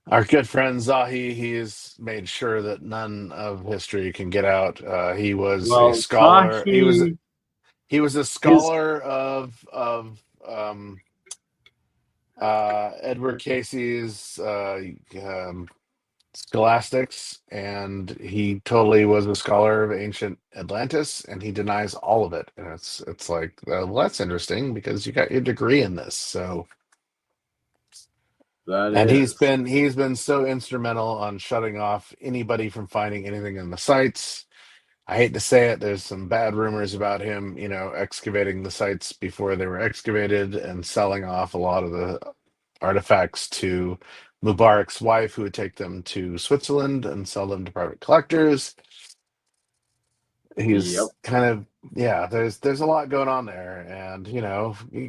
our good friend Zahi, he's made sure that none of history can get out. He was a scholar. He was a scholar of Edward Casey's scholastics, and he totally was a scholar of ancient Atlantis, and he denies all of it. And it's like, well, that's interesting, because you got your degree in this. So he's been so instrumental on shutting off anybody from finding anything in the sites. I hate to say it, there's some bad rumors about him, excavating the sites before they were excavated and selling off a lot of the artifacts to Mubarak's wife, who would take them to Switzerland and sell them to private collectors. He's kind of, there's a lot going on there, and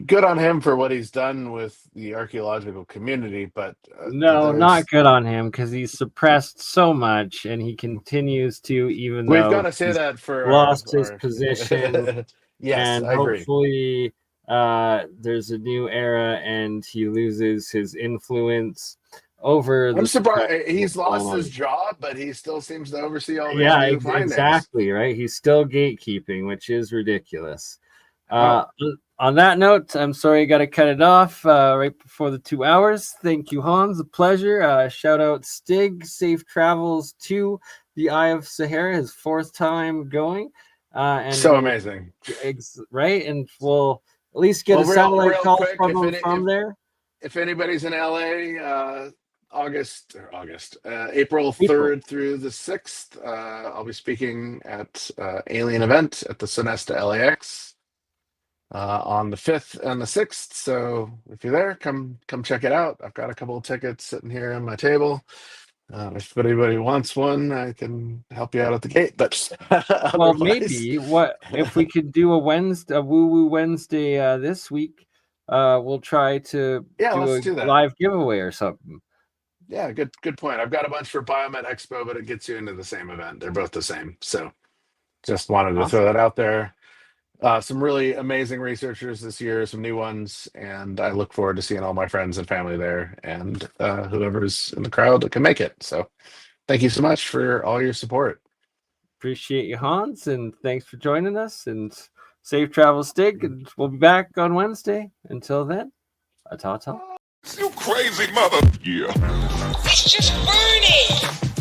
good on him for what he's done with the archaeological community, but no, not good on him, because he's suppressed so much, and he continues to, even we've though got to say that for lost his position. Yes, and I agree. Hopefully there's a new era and he loses his influence over. I'm surprised he's lost his job, but he still seems to oversee all these new findings. Exactly, right? He's still gatekeeping, which is ridiculous. On that note, I'm sorry I got to cut it off right before the 2 hours. Thank you, Hans. A pleasure. Shout out Stig. Safe travels to the Eye of Sahara, his 4th time going. And So amazing. Right? And we'll at least get a satellite call from him from there. If anybody's in LA, April 3rd through the 6th, I'll be speaking at Alien Event at the Sonesta LAX on the 5th and the 6th. So if you're there, come check it out. I've got a couple of tickets sitting here on my table. If anybody wants one, I can help you out at the gate. But well, maybe what if we could do a Woo Woo Wednesday this week? We'll try to do a live giveaway or something. Yeah, good point. I've got a bunch for Biomed Expo, but it gets you into the same event. They're both the same. So just wanted to throw that out there. Some really amazing researchers this year, some new ones, and I look forward to seeing all my friends and family there and whoever's in the crowd that can make it. So thank you so much for all your support. Appreciate you, Hans, and thanks for joining us, and safe travel, Stig, and we'll be back on Wednesday. Until then, ta-ta. You crazy mother. Yeah. It's just Bernie.